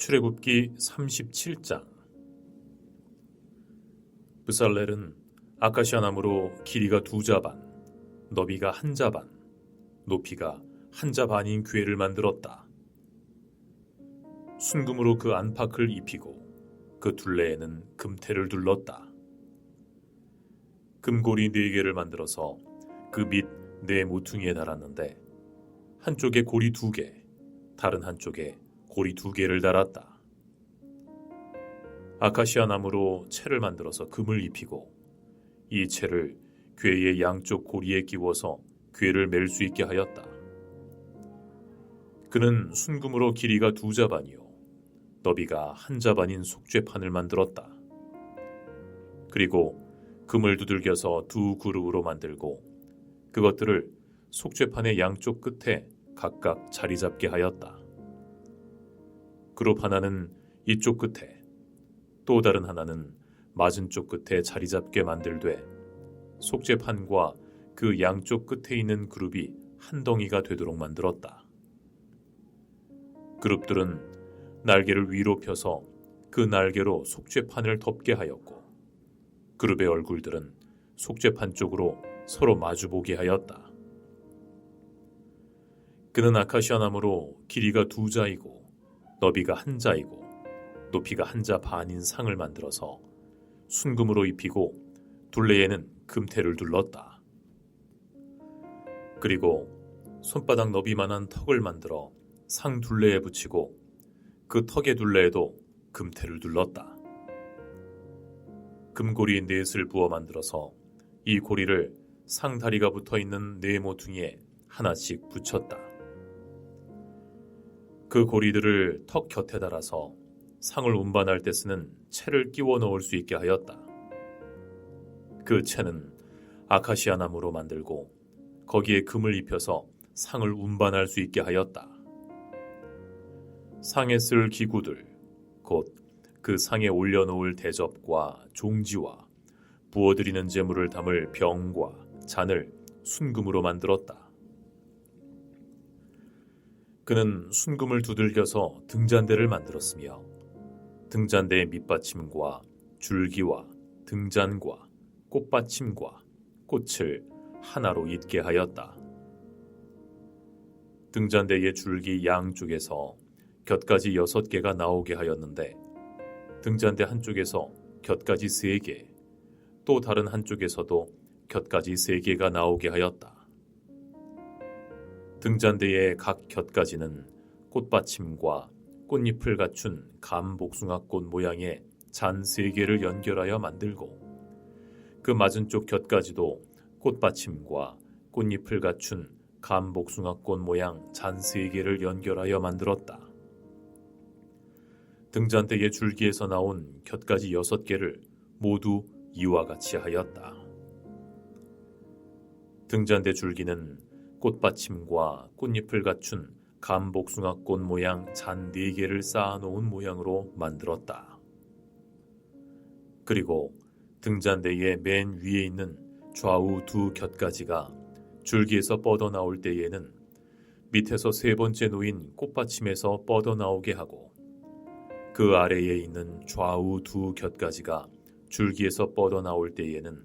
출애굽기 37장. 브살렐은 아카시아 나무로 길이가 2자반, 너비가 1자반, 높이가 1자반인 궤를 만들었다. 순금으로 그 안팎을 입히고 그 둘레에는 금테를 둘렀다. 금고리 4개를 만들어서 그 밑 4모퉁이에 달았는데 한쪽에 고리 2개, 다른 한쪽에 고리 2개를 달았다. 아카시아 나무로 채를 만들어서 금을 입히고 이 채를 궤의 양쪽 고리에 끼워서 궤를 맬 수 있게 하였다. 그는 순금으로 길이가 2자반이요 너비가 1자반인 속죄판을 만들었다. 그리고 금을 두들겨서 2그룹으로 만들고 그것들을 속죄판의 양쪽 끝에 각각 자리 잡게 하였다. 그룹 하나는 이쪽 끝에, 또 다른 하나는 맞은쪽 끝에 자리 잡게 만들되 속죄판과 그 양쪽 끝에 있는 그룹이 한 덩이가 되도록 만들었다. 그룹들은 날개를 위로 펴서 그 날개로 속죄판을 덮게 하였고 그룹의 얼굴들은 속죄판 쪽으로 서로 마주보게 하였다. 그는 아카시아 나무로 길이가 2자이고 너비가 1자이고 높이가 1자 반인 상을 만들어서 순금으로 입히고 둘레에는 금테를 둘렀다. 그리고 손바닥 너비만한 턱을 만들어 상 둘레에 붙이고 그 턱의 둘레에도 금테를 둘렀다. 금고리 4을 부어 만들어서 이 고리를 상 다리가 붙어있는 4모퉁이에 하나씩 붙였다. 그 고리들을 턱 곁에 달아서 상을 운반할 때 쓰는 채를 끼워 넣을 수 있게 하였다. 그 채는 아카시아 나무로 만들고 거기에 금을 입혀서 상을 운반할 수 있게 하였다. 상에 쓸 기구들, 곧 그 상에 올려놓을 대접과 종지와 부어드리는 제물을 담을 병과 잔을 순금으로 만들었다. 그는 순금을 두들겨서 등잔대를 만들었으며 등잔대의 밑받침과 줄기와 등잔과 꽃받침과 꽃을 하나로 잇게 하였다. 등잔대의 줄기 양쪽에서 곁가지 6개가 나오게 하였는데 등잔대 한쪽에서 곁가지 3개, 또 다른 한쪽에서도 곁가지 3개가 나오게 하였다. 등잔대의 각 곁가지는 꽃받침과 꽃잎을 갖춘 감복숭아꽃 모양의 잔 3개를 연결하여 만들고 그 맞은쪽 곁가지도 꽃받침과 꽃잎을 갖춘 감복숭아꽃 모양 잔 3개를 연결하여 만들었다. 등잔대의 줄기에서 나온 곁가지 6개를 모두 이와 같이 하였다. 등잔대 줄기는 꽃받침과 꽃잎을 갖춘 감복숭아꽃 모양 잔 4개를 쌓아놓은 모양으로 만들었다. 그리고 등잔대의 맨 위에 있는 좌우 2 곁가지가 줄기에서 뻗어나올 때에는 밑에서 3번째 놓인 꽃받침에서 뻗어나오게 하고 그 아래에 있는 좌우 2 곁가지가 줄기에서 뻗어나올 때에는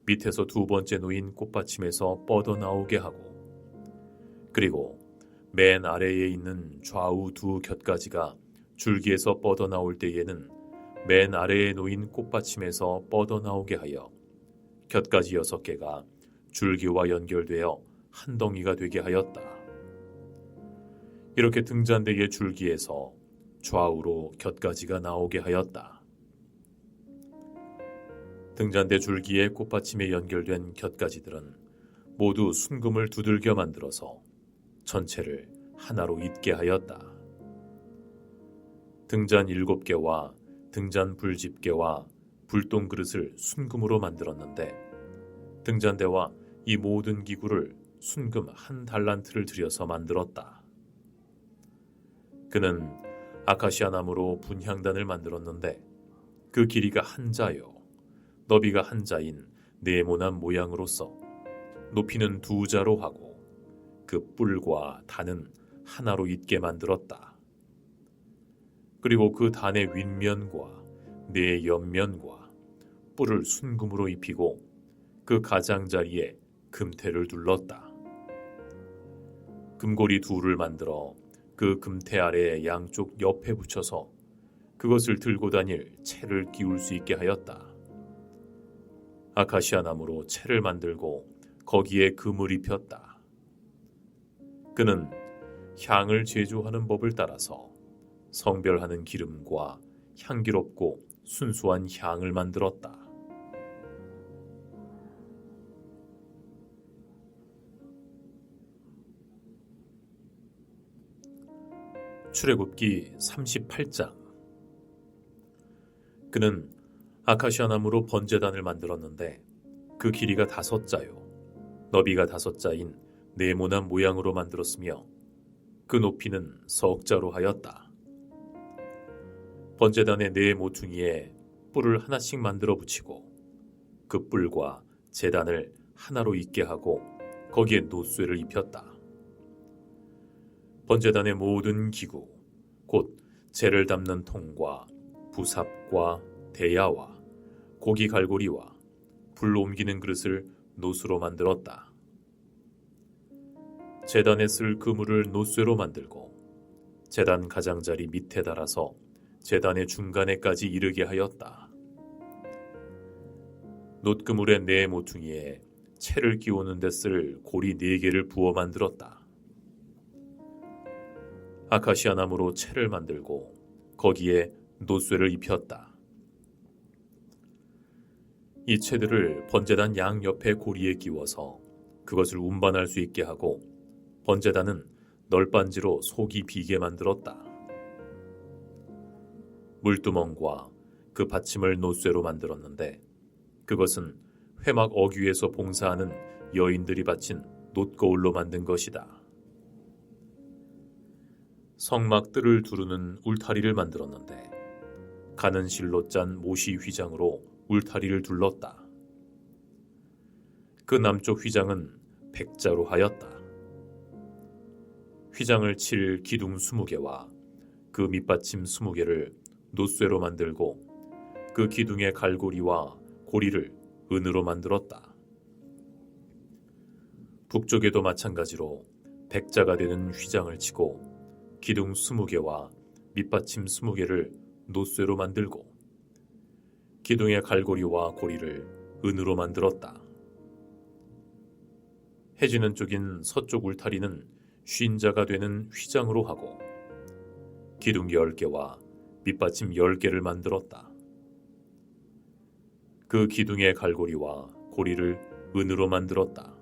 밑에서 2번째 놓인 꽃받침에서 뻗어나오게 하고 그리고 맨 아래에 있는 좌우 2 곁가지가 줄기에서 뻗어나올 때에는 맨 아래에 놓인 꽃받침에서 뻗어나오게 하여 곁가지 6개가 줄기와 연결되어 한 덩이가 되게 하였다. 이렇게 등잔대의 줄기에서 좌우로 곁가지가 나오게 하였다. 등잔대 줄기에 꽃받침에 연결된 곁가지들은 모두 순금을 두들겨 만들어서 전체를 하나로 잇게 하였다. 등잔 7개와 등잔 불집게와 불똥 그릇을 순금으로 만들었는데 등잔대와 이 모든 기구를 순금 1달란트를 들여서 만들었다. 그는 아카시아 나무로 분향단을 만들었는데 그 길이가 1자요 너비가 1자인 네모난 모양으로서 높이는 2자로 하고 그 뿔과 단은 하나로 잇게 만들었다. 그리고 그 단의 윗면과 네 옆면과 뿔을 순금으로 입히고 그 가장자리에 금태를 둘렀다. 금고리 둘을 만들어 그 금태 아래 양쪽 옆에 붙여서 그것을 들고 다닐 채를 끼울 수 있게 하였다. 아카시아 나무로 채를 만들고 거기에 금을 입혔다. 그는 향을 제조하는 법을 따라서 성별하는 기름과 향기롭고 순수한 향을 만들었다. 출애굽기 38장. 그는 아카시아 나무로 번제단을 만들었는데 그 길이가 5자요 너비가 5자인 네모난 모양으로 만들었으며 그 높이는 석자로 하였다. 번제단의 네 모퉁이에 뿔을 하나씩 만들어 붙이고 그 뿔과 제단을 하나로 있게 하고 거기에 노쇠를 입혔다. 번제단의 모든 기구, 곧 재를 담는 통과 부삽과 대야와 고기 갈고리와 불로 옮기는 그릇을 노수로 만들었다. 제단에 쓸 그물을 노쇠로 만들고 제단 가장자리 밑에 달아서 제단의 중간에까지 이르게 하였다. 놋그물의 네 모퉁이에 채를 끼우는 데 쓸 고리 4개를 부어 만들었다. 아카시아 나무로 채를 만들고 거기에 노쇠를 입혔다. 이 채들을 번제단 양옆의 고리에 끼워서 그것을 운반할 수 있게 하고 번제단은 널빤지로 속이 비게 만들었다. 물두멍과 그 받침을 노쇠로 만들었는데 그것은 회막 어귀에서 봉사하는 여인들이 바친 놋거울로 만든 것이다. 성막들을 두르는 울타리를 만들었는데 가는 실로 짠 모시 휘장으로 울타리를 둘렀다. 그 남쪽 휘장은 백자로 하였다. 휘장을 칠 기둥 20개와 그 밑받침 20개를 놋쇠로 만들고 그 기둥의 갈고리와 고리를 은으로 만들었다. 북쪽에도 마찬가지로 백자가 되는 휘장을 치고 기둥 20개와 밑받침 20개를 놋쇠로 만들고 기둥의 갈고리와 고리를 은으로 만들었다. 해지는 쪽인 서쪽 울타리는 쉰자가 되는 휘장으로 하고 기둥 10개와 밑받침 10개를 만들었다. 그 기둥의 갈고리와 고리를 은으로 만들었다.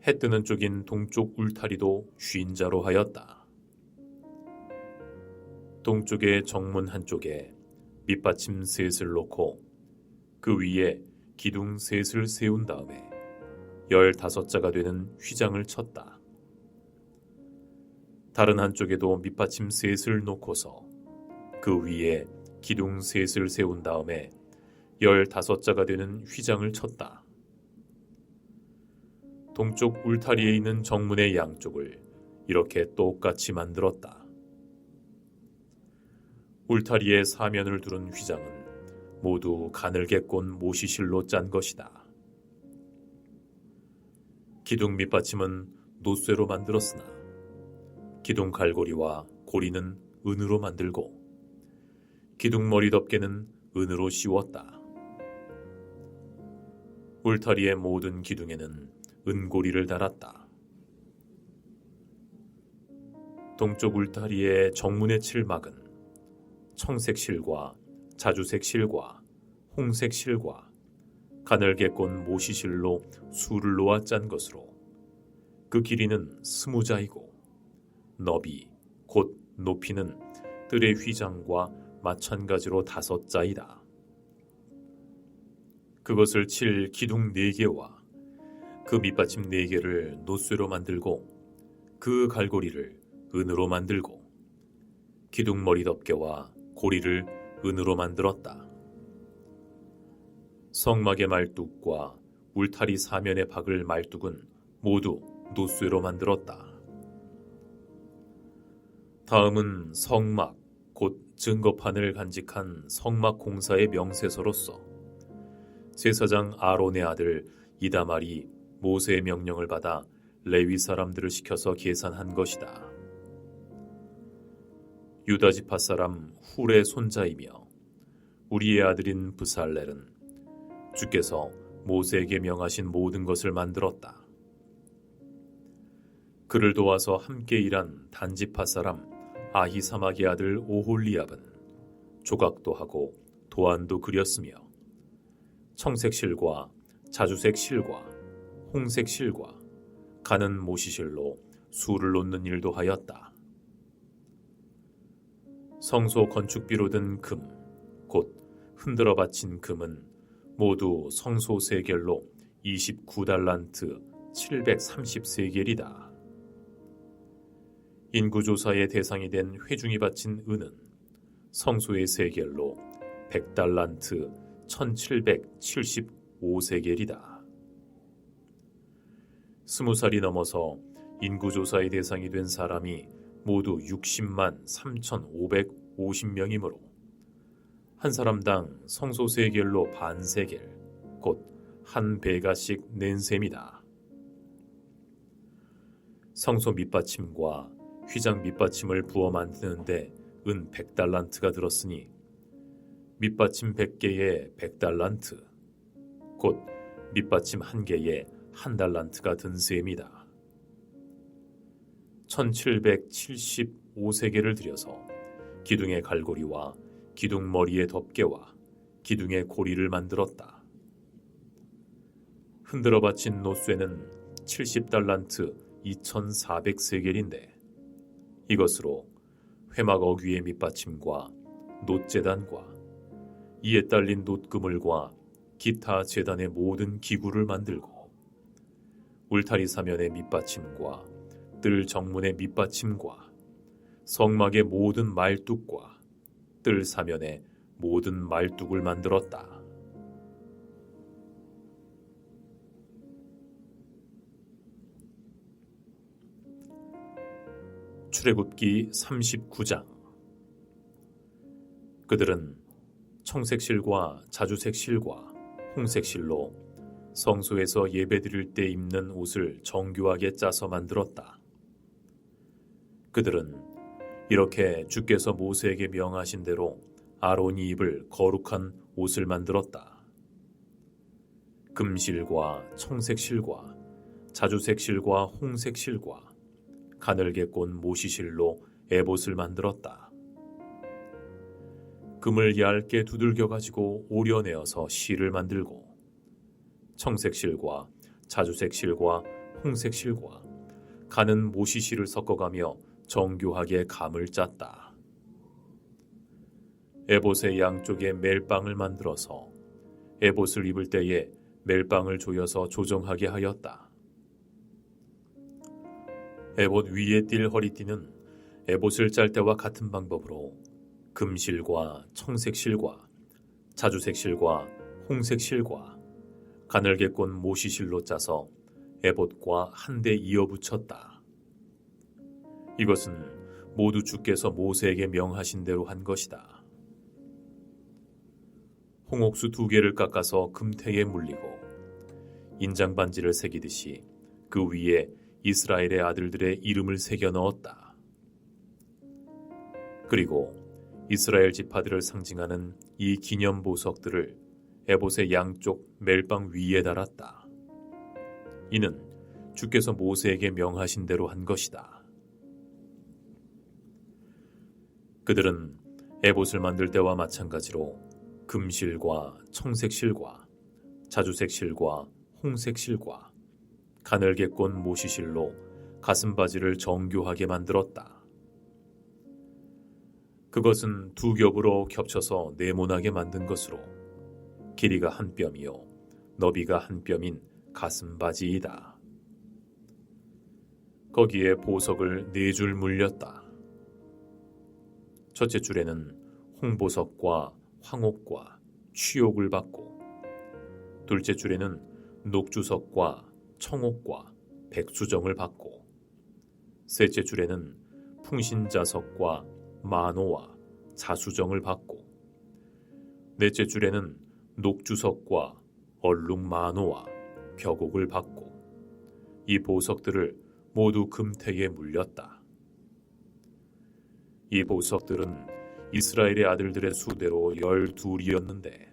해 뜨는 쪽인 동쪽 울타리도 쉰자로 하였다. 동쪽의 정문 한쪽에 밑받침 셋을 놓고 그 위에 기둥 셋을 세운 다음에 15자가 되는 휘장을 쳤다. 다른 한쪽에도 밑받침 셋을 놓고서 그 위에 기둥 셋을 세운 다음에 15자가 되는 휘장을 쳤다. 동쪽 울타리에 있는 정문의 양쪽을 이렇게 똑같이 만들었다. 울타리의 사면을 두른 휘장은 모두 가늘게 꼰 모시실로 짠 것이다. 기둥 밑받침은 놋쇠로 만들었으나 기둥 갈고리와 고리는 은으로 만들고 기둥 머리 덮개는 은으로 씌웠다. 울타리의 모든 기둥에는 은고리를 달았다. 동쪽 울타리의 정문에 칠 막은 청색 실과 자주색 실과 홍색 실과 가늘게 꼰 모시실로 수를 놓아 짠 것으로 그 길이는 20자이고 너비 곧 높이는 뜰의 휘장과 마찬가지로 5자이다. 그것을 칠 기둥 4개와 그 밑받침 4개를 놋쇠로 만들고 그 갈고리를 은으로 만들고 기둥 머리 덮개와 고리를 은으로 만들었다. 성막의 말뚝과 울타리 사면에 박을 말뚝은 모두 놋쇠로 만들었다. 다음은 성막, 곧 증거판을 간직한 성막 공사의 명세서로서 제사장 아론의 아들 이다말이 모세의 명령을 받아 레위 사람들을 시켜서 계산한 것이다. 유다 지파 사람 훌의 손자이며 우리의 아들인 브살렐은 주께서 모세에게 명하신 모든 것을 만들었다. 그를 도와서 함께 일한 단지파 사람 아히사막의 아들 오홀리압은 조각도 하고 도안도 그렸으며 청색 실과 자주색 실과 홍색 실과 가는 모시실로 수를 놓는 일도 하였다. 성소 건축비로 든 금, 곧 흔들어 바친 금은 모두 성소 세겔로 29달란트 730세겔이다. 인구조사의 대상이 된 회중이 바친 은은 성소의 세겔로 100달란트 1775세겔이다. 20살이 넘어서 인구조사의 대상이 된 사람이 모두 60만 3,550명이므로 한 사람당 성소 세겔로 반 세겔, 곧 한 베가씩 낸 셈이다. 성소 밑받침과 휘장 밑받침을 부어 만드는데 은 100달란트가 들었으니 밑받침 100개에 100달란트, 곧 밑받침 1개에 1달란트가 든 셈이다. 1775세겔을 들여서 기둥의 갈고리와 기둥 머리의 덮개와 기둥의 고리를 만들었다. 흔들어 바친 노쇠는 70달란트 2400세겔인데 이것으로 회막 어귀의 밑받침과 놋재단과 이에 딸린 놋그물과 기타 재단의 모든 기구를 만들고 울타리 사면의 밑받침과 뜰 정문의 밑받침과 성막의 모든 말뚝과 뜰 사면의 모든 말뚝을 만들었다. 출애굽기 39장. 그들은 청색 실과 자주색 실과 홍색 실로 성소에서 예배드릴 때 입는 옷을 정교하게 짜서 만들었다. 그들은 이렇게 주께서 모세에게 명하신 대로 아론이 입을 거룩한 옷을 만들었다. 금실과 청색 실과 자주색 실과 홍색 실과 가늘게 꼰 모시실로 에봇을 만들었다. 금을 얇게 두들겨 가지고 오려내어서 실을 만들고 청색 실과 자주색 실과 홍색 실과 가는 모시실을 섞어가며 정교하게 감을 짰다. 에봇의 양쪽에 멜빵을 만들어서 에봇을 입을 때에 멜빵을 조여서 조정하게 하였다. 에봇 위에 띌 허리띠는 에봇을 짤 때와 같은 방법으로 금실과 청색실과 자주색실과 홍색실과 가늘게 꼰 모시실로 짜서 에봇과 한데 이어붙였다. 이것은 모두 주께서 모세에게 명하신 대로 한 것이다. 홍옥수 2개를 깎아서 금태에 물리고 인장반지를 새기듯이 그 위에 이스라엘의 아들들의 이름을 새겨 넣었다. 그리고 이스라엘 지파들을 상징하는 이 기념 보석들을 에봇의 양쪽 멜빵 위에 달았다. 이는 주께서 모세에게 명하신 대로 한 것이다. 그들은 에봇을 만들 때와 마찬가지로 금실과 청색실과 자주색실과 홍색실과 가늘게 꼰 모시실로 가슴바지를 정교하게 만들었다. 그것은 2겹으로 겹쳐서 네모나게 만든 것으로 길이가 1뼘이요 너비가 1뼘인 가슴바지이다. 거기에 보석을 4줄 물렸다. 첫째 줄에는 홍보석과 황옥과 취옥을 받고 둘째 줄에는 녹주석과 청옥과 백수정을 받고 셋째 줄에는 풍신자석과 만호와 자수정을 받고, 넷째 줄에는 녹주석과 얼룩만호와 벽옥을 받고, 이 보석들을 모두 금태에 물렸다. 이 보석들은 이스라엘의 아들들의 수대로 12이었는데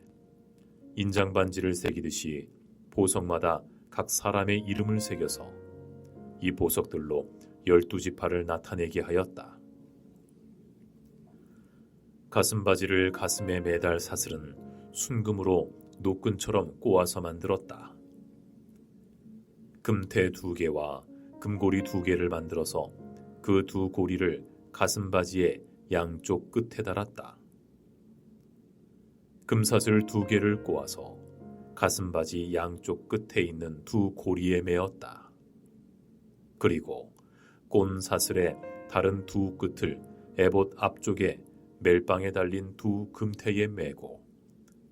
인장반지를 새기듯이 보석마다 각 사람의 이름을 새겨서 이 보석들로 12지파를 나타내게 하였다. 가슴바지를 가슴에 매달 사슬은 순금으로 노끈처럼 꼬아서 만들었다. 금태 2개와 금고리 2개를 만들어서 그 2고리를 가슴바지의 양쪽 끝에 달았다. 금사슬 2개를 꼬아서 가슴바지 양쪽 끝에 있는 2고리에 매었다. 그리고 꼰사슬의 다른 2 끝을 에봇 앞쪽에 멜빵에 달린 2 금태에 매고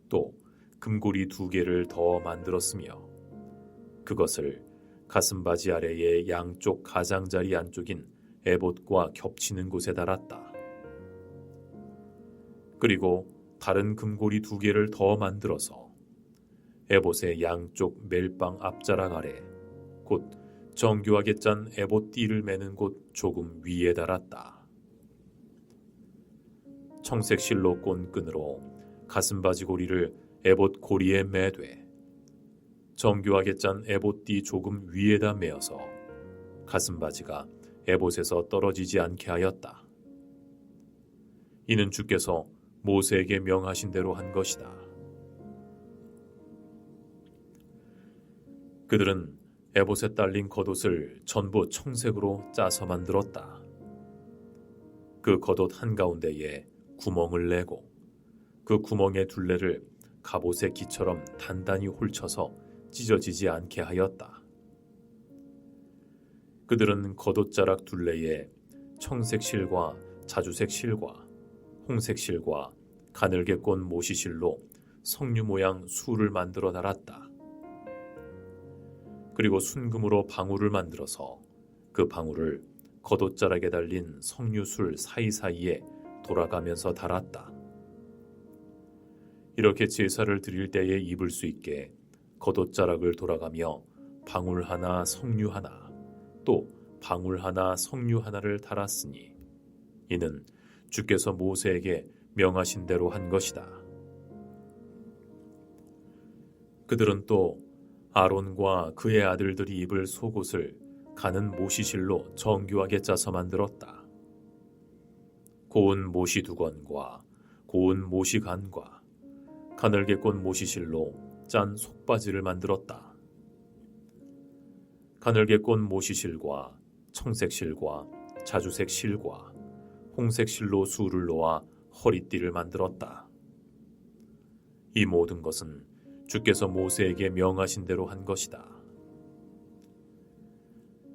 또 금고리 2개를 더 만들었으며 그것을 가슴바지 아래의 양쪽 가장자리 안쪽인 에봇과 겹치는 곳에 달았다. 그리고 다른 금고리 2개를 더 만들어서 에봇의 양쪽 멜빵 앞자락 아래 곧 정교하게 짠 에봇 띠를 매는 곳 조금 위에 달았다. 청색 실로 꼰 끈으로 가슴바지 고리를 에봇 고리에 매되 정교하게 짠 에봇 띠 조금 위에다 매어서 가슴바지가 에봇에서 떨어지지 않게 하였다. 이는 주께서 모세에게 명하신 대로 한 것이다. 그들은 에봇에 딸린 겉옷을 전부 청색으로 짜서 만들었다. 그 겉옷 한가운데에 구멍을 내고 그 구멍의 둘레를 갑옷의 기처럼 단단히 홀쳐서 찢어지지 않게 하였다. 그들은 겉옷자락 둘레에 청색 실과 자주색 실과 홍색 실과 가늘게 꼰 모시실로 석류 모양 수를 만들어 달았다. 그리고 순금으로 방울을 만들어서 그 방울을 겉옷자락에 달린 석류술 사이사이에 돌아가면서 달았다. 이렇게 제사를 드릴 때에 입을 수 있게 겉옷자락을 돌아가며 방울 하나 석류 하나 또 방울 하나 석류 하나를 달았으니 이는 주께서 모세에게 명하신 대로 한 것이다. 그들은 또 아론과 그의 아들들이 입을 속옷을 가는 모시실로 정교하게 짜서 만들었다. 고운 모시 두건과 고운 모시간과 가늘게 꼰 모시실로 짠 속바지를 만들었다. 가늘게 꼰 모시실과 청색 실과 자주색 실과 홍색 실로 수를 놓아 허리띠를 만들었다. 이 모든 것은 주께서 모세에게 명하신 대로 한 것이다.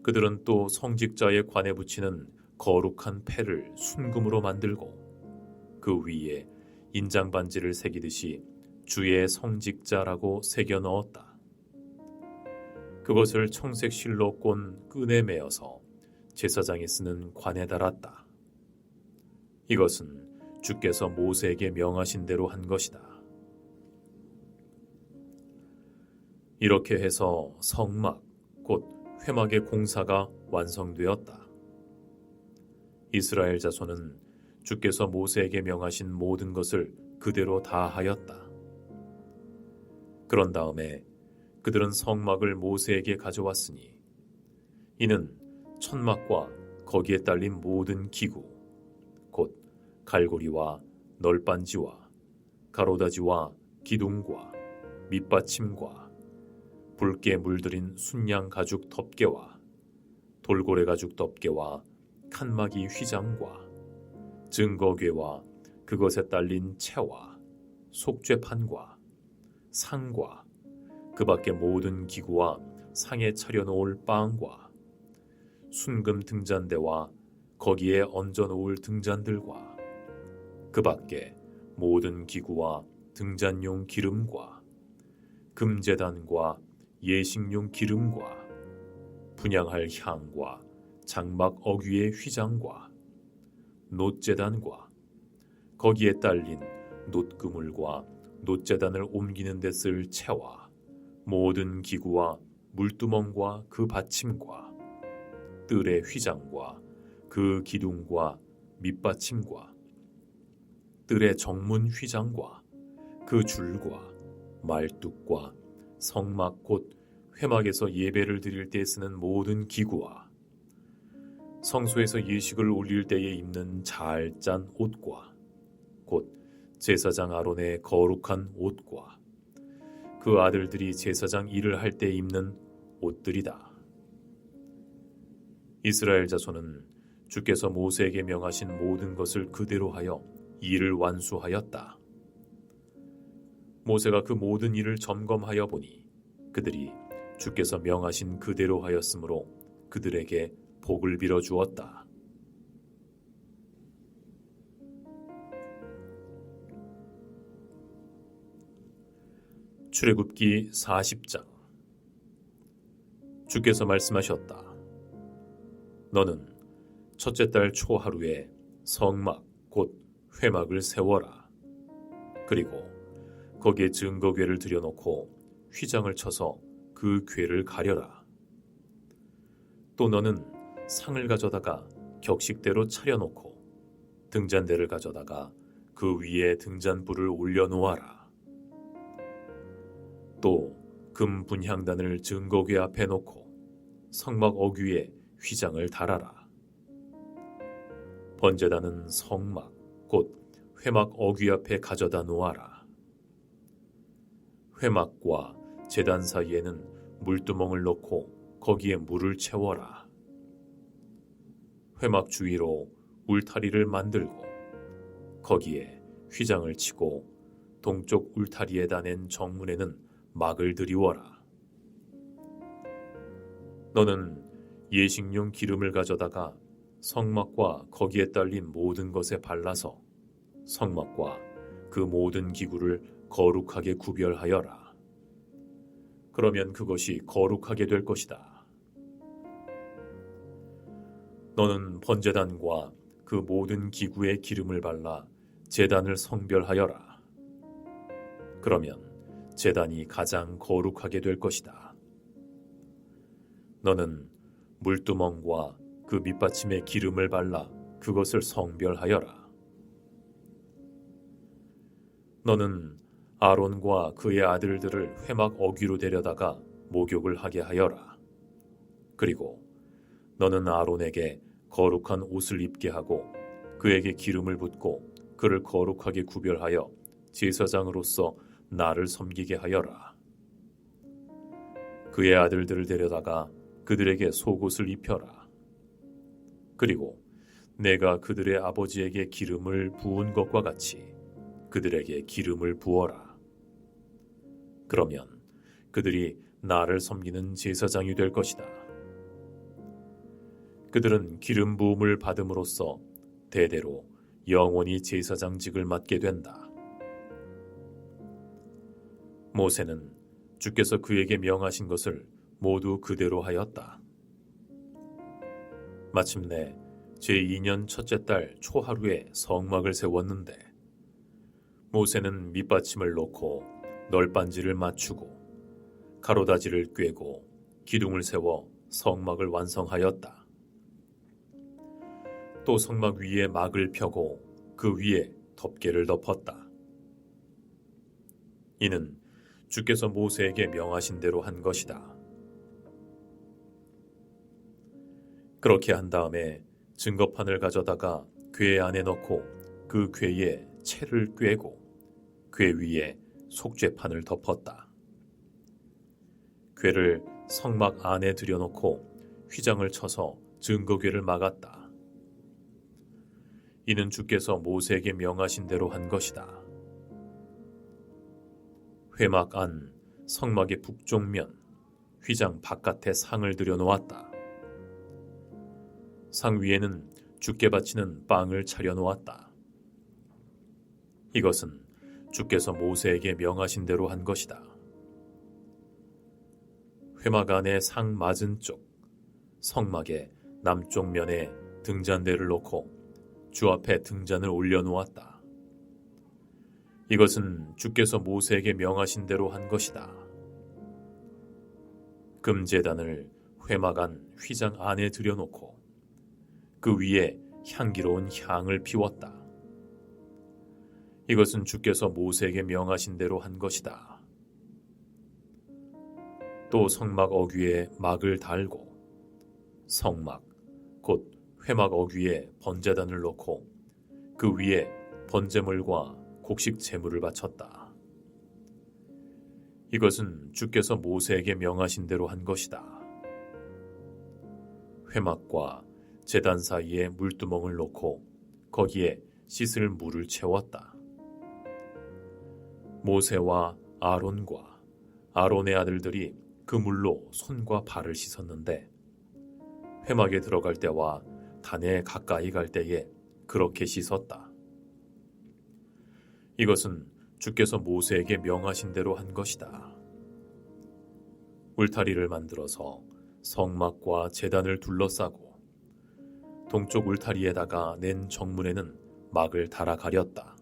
그들은 또 성직자의 관에 붙이는 거룩한 패를 순금으로 만들고 그 위에 인장반지를 새기듯이 주의 성직자라고 새겨 넣었다. 그것을 청색 실로 꼰 끈에 매어서 제사장이 쓰는 관에 달았다. 이것은 주께서 모세에게 명하신 대로 한 것이다. 이렇게 해서 성막, 곧 회막의 공사가 완성되었다. 이스라엘 자손은 주께서 모세에게 명하신 모든 것을 그대로 다 하였다. 그런 다음에 그들은 성막을 모세에게 가져왔으니 이는 천막과 거기에 딸린 모든 기구, 곧 갈고리와 널빤지와 가로다지와 기둥과 밑받침과 붉게 물들인 순양 가죽 덮개와 돌고래 가죽 덮개와 칸막이 휘장과 증거궤와 그것에 딸린 채와 속죄판과 상과 그 밖의 모든 기구와 상에 차려놓을 빵과 순금 등잔대와 거기에 얹어놓을 등잔들과 그 밖에 모든 기구와 등잔용 기름과 금제단과 예식용 기름과 분향할 향과 장막 어귀의 휘장과 놋제단과 거기에 딸린 놋그물과 놋제단을 옮기는 데 쓸 채와 모든 기구와 물두멍과 그 받침과 뜰의 휘장과 그 기둥과 밑받침과 뜰의 정문 휘장과 그 줄과 말뚝과 성막 곧 회막에서 예배를 드릴 때 쓰는 모든 기구와 성소에서 예식을 올릴 때에 입는 잘 짠 옷과 곧 제사장 아론의 거룩한 옷과 그 아들들이 제사장 일을 할 때 입는 옷들이다. 이스라엘 자손은 주께서 모세에게 명하신 모든 것을 그대로 하여 일을 완수하였다. 모세가 그 모든 일을 점검하여 보니 그들이 주께서 명하신 그대로 하였으므로 그들에게 복을 빌어 주었다. 출애굽기 40장. 주께서 말씀하셨다. 너는 첫째 달 초하루에 성막 곧 회막을 세워라. 그리고 거기에 증거궤를 들여놓고 휘장을 쳐서 그 궤를 가려라. 또 너는 상을 가져다가 격식대로 차려놓고 등잔대를 가져다가 그 위에 등잔불을 올려놓아라. 또 금 분향단을 증거궤 앞에 놓고 성막 어귀에 휘장을 달아라. 번제단은 성막 곧 회막 어귀 앞에 가져다 놓아라. 회막과 제단 사이에는 물두멍을 넣고 거기에 물을 채워라. 회막 주위로 울타리를 만들고 거기에 휘장을 치고 동쪽 울타리에다 낸 정문에는 막을 들이워라. 너는 예식용 기름을 가져다가 성막과 거기에 딸린 모든 것에 발라서 성막과 그 모든 기구를 거룩하게 구별하여라. 그러면 그것이 거룩하게 될 것이다. 너는 번제단과 그 모든 기구에 기름을 발라 제단을 성별하여라. 그러면 제단이 가장 거룩하게 될 것이다. 너는 물두멍과 그 밑받침에 기름을 발라 그것을 성별하여라. 너는 아론과 그의 아들들을 회막 어귀로 데려다가 목욕을 하게 하여라. 그리고 너는 아론에게 거룩한 옷을 입게 하고 그에게 기름을 붓고 그를 거룩하게 구별하여 제사장으로서 나를 섬기게 하여라. 그의 아들들을 데려다가 그들에게 속옷을 입혀라. 그리고 내가 그들의 아버지에게 기름을 부은 것과 같이 그들에게 기름을 부어라. 그러면 그들이 나를 섬기는 제사장이 될 것이다. 그들은 기름 부음을 받음으로써 대대로 영원히 제사장직을 맡게 된다. 모세는 주께서 그에게 명하신 것을 모두 그대로 하였다. 마침내 제2년 첫째 달 초하루에 성막을 세웠는데 모세는 밑받침을 놓고 널빤지를 맞추고 가로다지를 꿰고 기둥을 세워 성막을 완성하였다. 또 성막 위에 막을 펴고 그 위에 덮개를 덮었다. 이는 주께서 모세에게 명하신 대로 한 것이다. 그렇게 한 다음에 증거판을 가져다가 궤 안에 넣고 그 궤에 채를 꿰고 궤 위에 속죄판을 덮었다. 궤를 성막 안에 들여놓고 휘장을 쳐서 증거궤를 막았다. 이는 주께서 모세에게 명하신 대로 한 것이다. 회막 안 성막의 북쪽면 휘장 바깥에 상을 들여놓았다. 상 위에는 주께 바치는 빵을 차려놓았다. 이것은 주께서 모세에게 명하신 대로 한 것이다. 회막 안의 상 맞은 쪽 성막의 남쪽 면에 등잔대를 놓고 주 앞에 등잔을 올려놓았다. 이것은 주께서 모세에게 명하신 대로 한 것이다. 금제단을 회막 안 휘장 안에 들여놓고 그 위에 향기로운 향을 피웠다. 이것은 주께서 모세에게 명하신 대로 한 것이다. 또 성막 어귀에 막을 달고 성막 곧 회막 어귀에 번제단을 놓고 그 위에 번제물과 곡식 제물을 바쳤다. 이것은 주께서 모세에게 명하신 대로 한 것이다. 회막과 제단 사이에 물두멍을 놓고 거기에 씻을 물을 채웠다. 모세와 아론과 아론의 아들들이 그 물로 손과 발을 씻었는데 회막에 들어갈 때와 단에 가까이 갈 때에 그렇게 씻었다. 이것은 주께서 모세에게 명하신 대로 한 것이다. 울타리를 만들어서 성막과 제단을 둘러싸고 동쪽 울타리에다가 낸 정문에는 막을 달아 가렸다.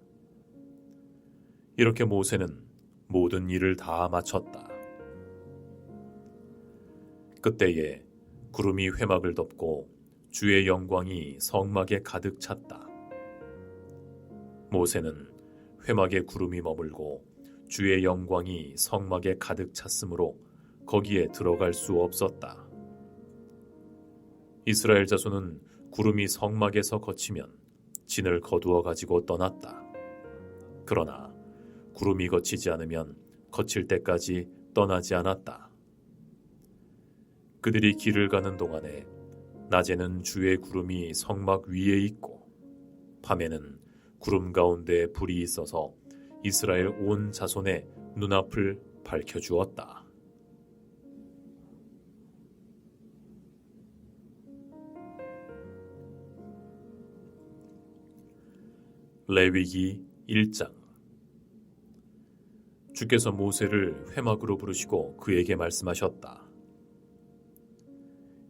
이렇게 모세는 모든 일을 다 마쳤다. 그때에 구름이 회막을 덮고 주의 영광이 성막에 가득 찼다. 모세는 회막에 구름이 머물고 주의 영광이 성막에 가득 찼으므로 거기에 들어갈 수 없었다. 이스라엘 자손은 구름이 성막에서 거치면 진을 거두어 가지고 떠났다. 그러나 구름이 거치지 않으면 거칠 때까지 떠나지 않았다. 그들이 길을 가는 동안에 낮에는 주의 구름이 성막 위에 있고 밤에는 구름 가운데 불이 있어서 이스라엘 온 자손의 눈앞을 밝혀주었다. 레위기 1장. 주께서 모세를 회막으로 부르시고 그에게 말씀하셨다.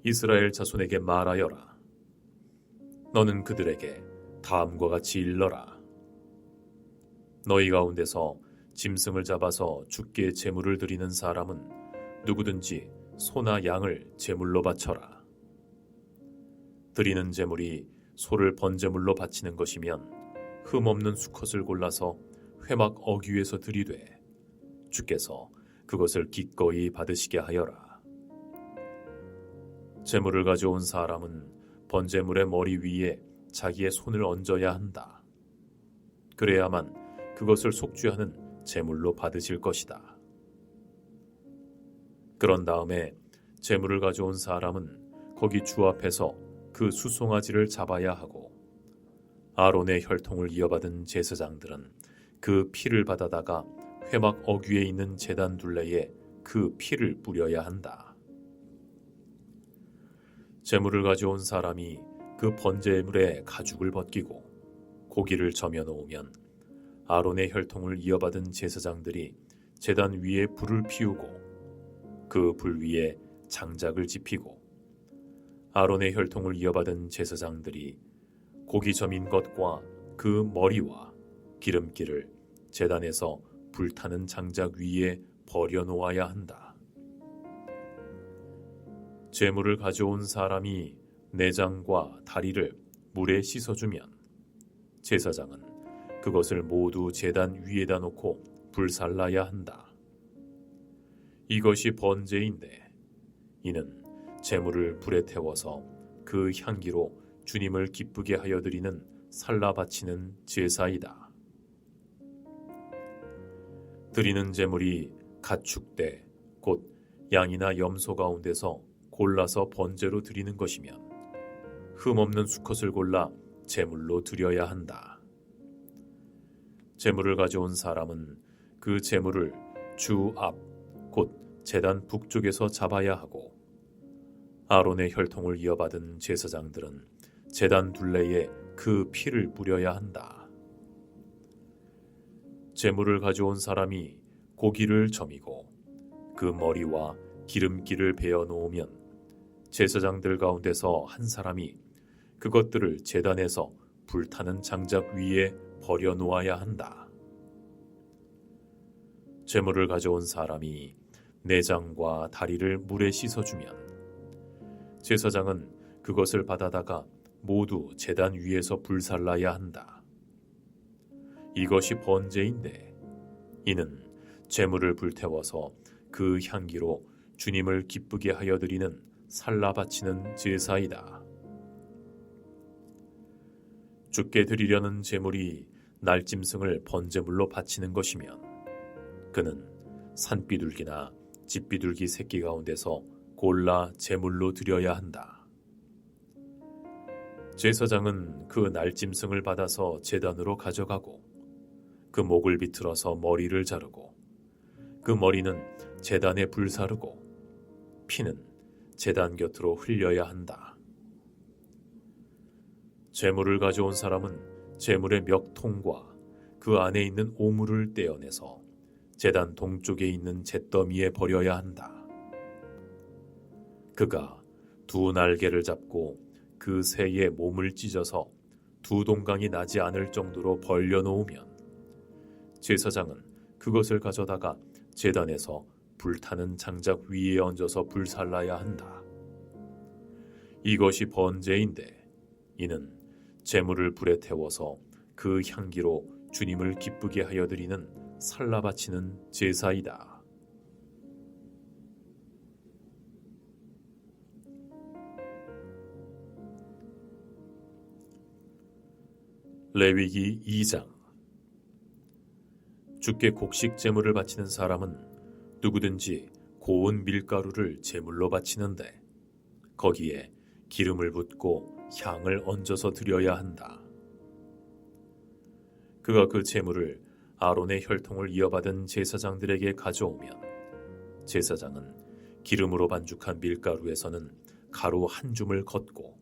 이스라엘 자손에게 말하여라. 너는 그들에게 다음과 같이 일러라. 너희 가운데서 짐승을 잡아서 주께 제물을 드리는 사람은 누구든지 소나 양을 제물로 바쳐라. 드리는 제물이 소를 번제물로 바치는 것이면 흠없는 수컷을 골라서 회막 어귀에서 드리되 주께서 그것을 기꺼이 받으시게 하여라. 제물을 가져온 사람은 번제물의 머리 위에 자기의 손을 얹어야 한다. 그래야만 그것을 속죄하는 제물로 받으실 것이다. 그런 다음에 제물을 가져온 사람은 거기 주 앞에서 그 수송아지를 잡아야 하고 아론의 혈통을 이어받은 제사장들은 그 피를 받아다가 회막 어귀에 있는 제단 둘레에 그 피를 뿌려야 한다. 제물을 가져온 사람이 그 번제물의 가죽을 벗기고 고기를 저며 놓으면 아론의 혈통을 이어받은 제사장들이 제단 위에 불을 피우고 그 불 위에 장작을 지피고 아론의 혈통을 이어받은 제사장들이 고기 점인 것과 그 머리와 기름기를 제단에서 불타는 장작 위에 버려 놓아야 한다. 제물을 가져온 사람이 내장과 다리를 물에 씻어주면 제사장은 그것을 모두 제단 위에다 놓고 불살라야 한다. 이것이 번제인데 이는 제물을 불에 태워서 그 향기로 주님을 기쁘게 하여 드리는 살라 바치는 제사이다. 드리는 제물이 가축대 곧 양이나 염소 가운데서 골라서 번제로 드리는 것이면 흠없는 수컷을 골라 제물로 드려야 한다. 제물을 가져온 사람은 그 제물을 주 앞 곧 제단 북쪽에서 잡아야 하고 아론의 혈통을 이어받은 제사장들은 제단 둘레에 그 피를 뿌려야 한다. 제물을 가져온 사람이 고기를 점이고 그 머리와 기름기를 베어 놓으면 제사장들 가운데서 한 사람이 그것들을 제단에서 불타는 장작 위에 버려 놓아야 한다. 제물을 가져온 사람이 내장과 다리를 물에 씻어주면 제사장은 그것을 받아다가 모두 제단 위에서 불살라야 한다. 이것이 번제인데 이는 제물을 불태워서 그 향기로 주님을 기쁘게 하여 드리는 살라 바치는 제사이다. 주께 드리려는 제물이 날짐승을 번제물로 바치는 것이면 그는 산비둘기나 집비둘기 새끼 가운데서 골라 제물로 드려야 한다. 제사장은 그 날짐승을 받아서 제단으로 가져가고 그 목을 비틀어서 머리를 자르고 그 머리는 제단에 불사르고 피는 제단 곁으로 흘려야 한다. 제물을 가져온 사람은 제물의 멱통과 그 안에 있는 오물을 떼어내서 제단 동쪽에 있는 잿더미에 버려야 한다. 그가 두 날개를 잡고 그 새의 몸을 찢어서 두 동강이 나지 않을 정도로 벌려놓으면 제사장은 그것을 가져다가 제단에서 불타는 장작 위에 얹어서 불살라야 한다. 이것이 번제인데 이는 제물을 불에 태워서 그 향기로 주님을 기쁘게 하여 드리는 살라 바치는 제사이다. 레위기 2장. 주께 곡식 제물을 바치는 사람은 누구든지 고운 밀가루를 제물로 바치는데 거기에 기름을 붓고 향을 얹어서 드려야 한다. 그가 그 제물을 아론의 혈통을 이어받은 제사장들에게 가져오면 제사장은 기름으로 반죽한 밀가루에서는 가루 한 줌을 걷고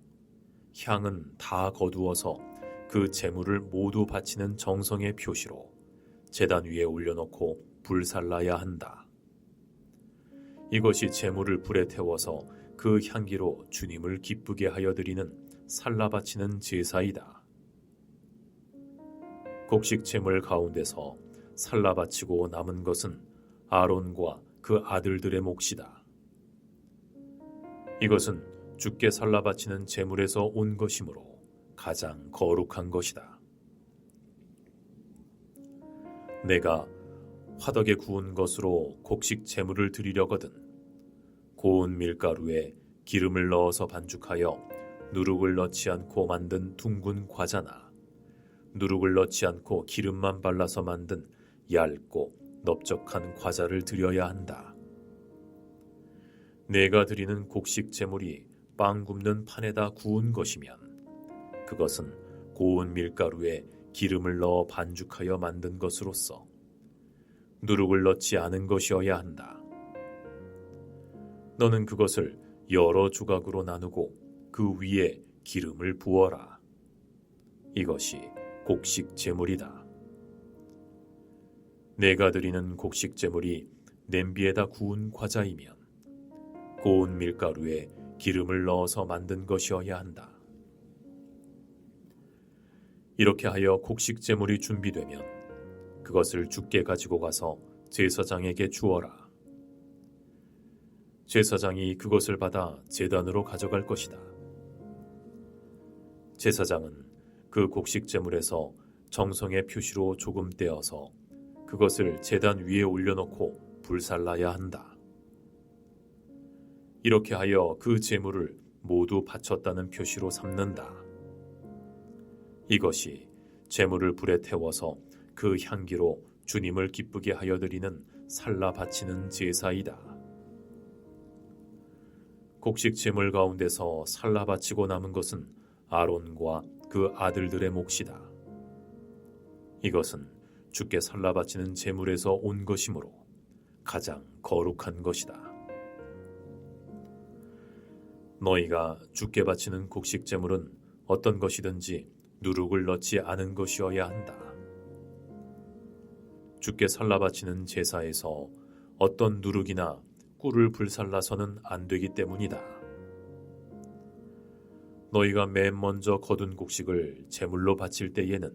향은 다 거두어서 그 제물을 모두 바치는 정성의 표시로 제단 위에 올려놓고 불살라야 한다. 이것이 제물을 불에 태워서 그 향기로 주님을 기쁘게 하여 드리는 살라 바치는 제사이다. 곡식 제물 가운데서 살라 바치고 남은 것은 아론과 그 아들들의 몫이다. 이것은 주께 살라 바치는 제물에서 온 것이므로 가장 거룩한 것이다. 내가 화덕에 구운 것으로 곡식 제물을 드리려거든 고운 밀가루에 기름을 넣어서 반죽하여 누룩을 넣지 않고 만든 둥근 과자나 누룩을 넣지 않고 기름만 발라서 만든 얇고 넓적한 과자를 드려야 한다. 내가 드리는 곡식 제물이 빵 굽는 판에다 구운 것이면 그것은 고운 밀가루에 기름을 넣어 반죽하여 만든 것으로서 누룩을 넣지 않은 것이어야 한다. 너는 그것을 여러 조각으로 나누고 그 위에 기름을 부어라. 이것이 곡식 제물이다. 내가 드리는 곡식 제물이 냄비에다 구운 과자이면 고운 밀가루에 기름을 넣어서 만든 것이어야 한다. 이렇게 하여 곡식 제물이 준비되면 그것을 주께 가지고 가서 제사장에게 주어라. 제사장이 그것을 받아 제단으로 가져갈 것이다. 제사장은 그 곡식 제물에서 정성의 표시로 조금 떼어서 그것을 제단 위에 올려놓고 불살라야 한다. 이렇게 하여 그 제물을 모두 바쳤다는 표시로 삼는다. 이것이 제물을 불에 태워서 그 향기로 주님을 기쁘게 하여 드리는 살라 바치는 제사이다. 곡식 제물 가운데서 살라 바치고 남은 것은 아론과 그 아들들의 몫이다. 이것은 주께 살라 바치는 제물에서 온 것이므로 가장 거룩한 것이다. 너희가 주께 바치는 곡식 제물은 어떤 것이든지 누룩을 넣지 않은 것이어야 한다. 주께 살라 바치는 제사에서 어떤 누룩이나 꿀을 불살라서는 안 되기 때문이다. 너희가 맨 먼저 거둔 곡식을 제물로 바칠 때에는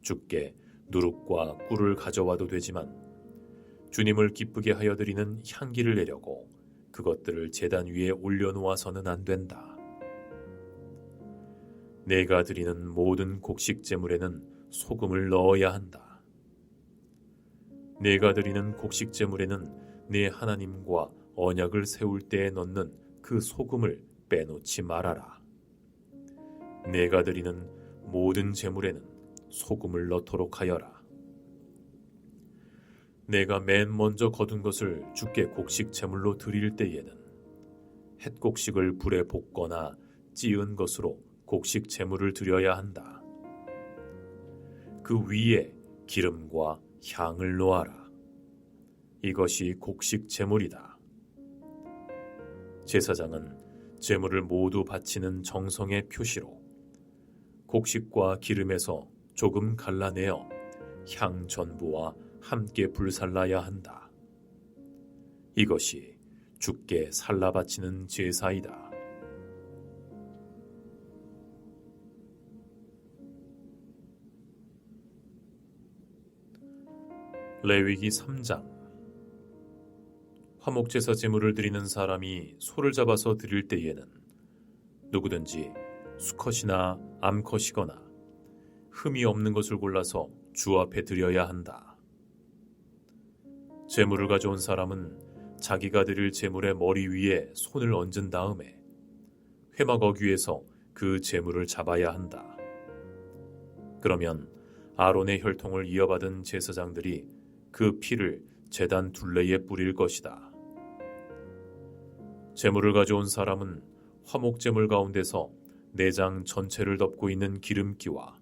주께 누룩과 꿀을 가져와도 되지만 주님을 기쁘게 하여 드리는 향기를 내려고 그것들을 제단 위에 올려놓아서는 안 된다. 내가 드리는 모든 곡식 제물에는 소금을 넣어야 한다. 내가 드리는 곡식 제물에는 내 하나님과 언약을 세울 때에 넣는 그 소금을 빼놓지 말아라. 내가 드리는 모든 제물에는 소금을 넣도록 하여라. 내가 맨 먼저 거둔 것을 주께 곡식 제물로 드릴 때에는 햇곡식을 불에 볶거나 찌은 것으로 곡식 제물을 드려야 한다. 그 위에 기름과 향을 놓아라. 이것이 곡식 제물이다. 제사장은 제물을 모두 바치는 정성의 표시로 곡식과 기름에서 조금 갈라내어 향 전부와 함께 불살라야 한다. 이것이 주께 살라 바치는 제사이다. 레위기 3장. 화목제사 제물을 드리는 사람이 소를 잡아서 드릴 때에는 누구든지 수컷이나 암컷이거나 흠이 없는 것을 골라서 주 앞에 드려야 한다. 제물을 가져온 사람은 자기가 드릴 제물의 머리 위에 손을 얹은 다음에 회막 어귀에서 그 제물을 잡아야 한다. 그러면 아론의 혈통을 이어받은 제사장들이 그 피를 제단 둘레에 뿌릴 것이다. 제물을 가져온 사람은 화목제물 가운데서 내장 전체를 덮고 있는 기름기와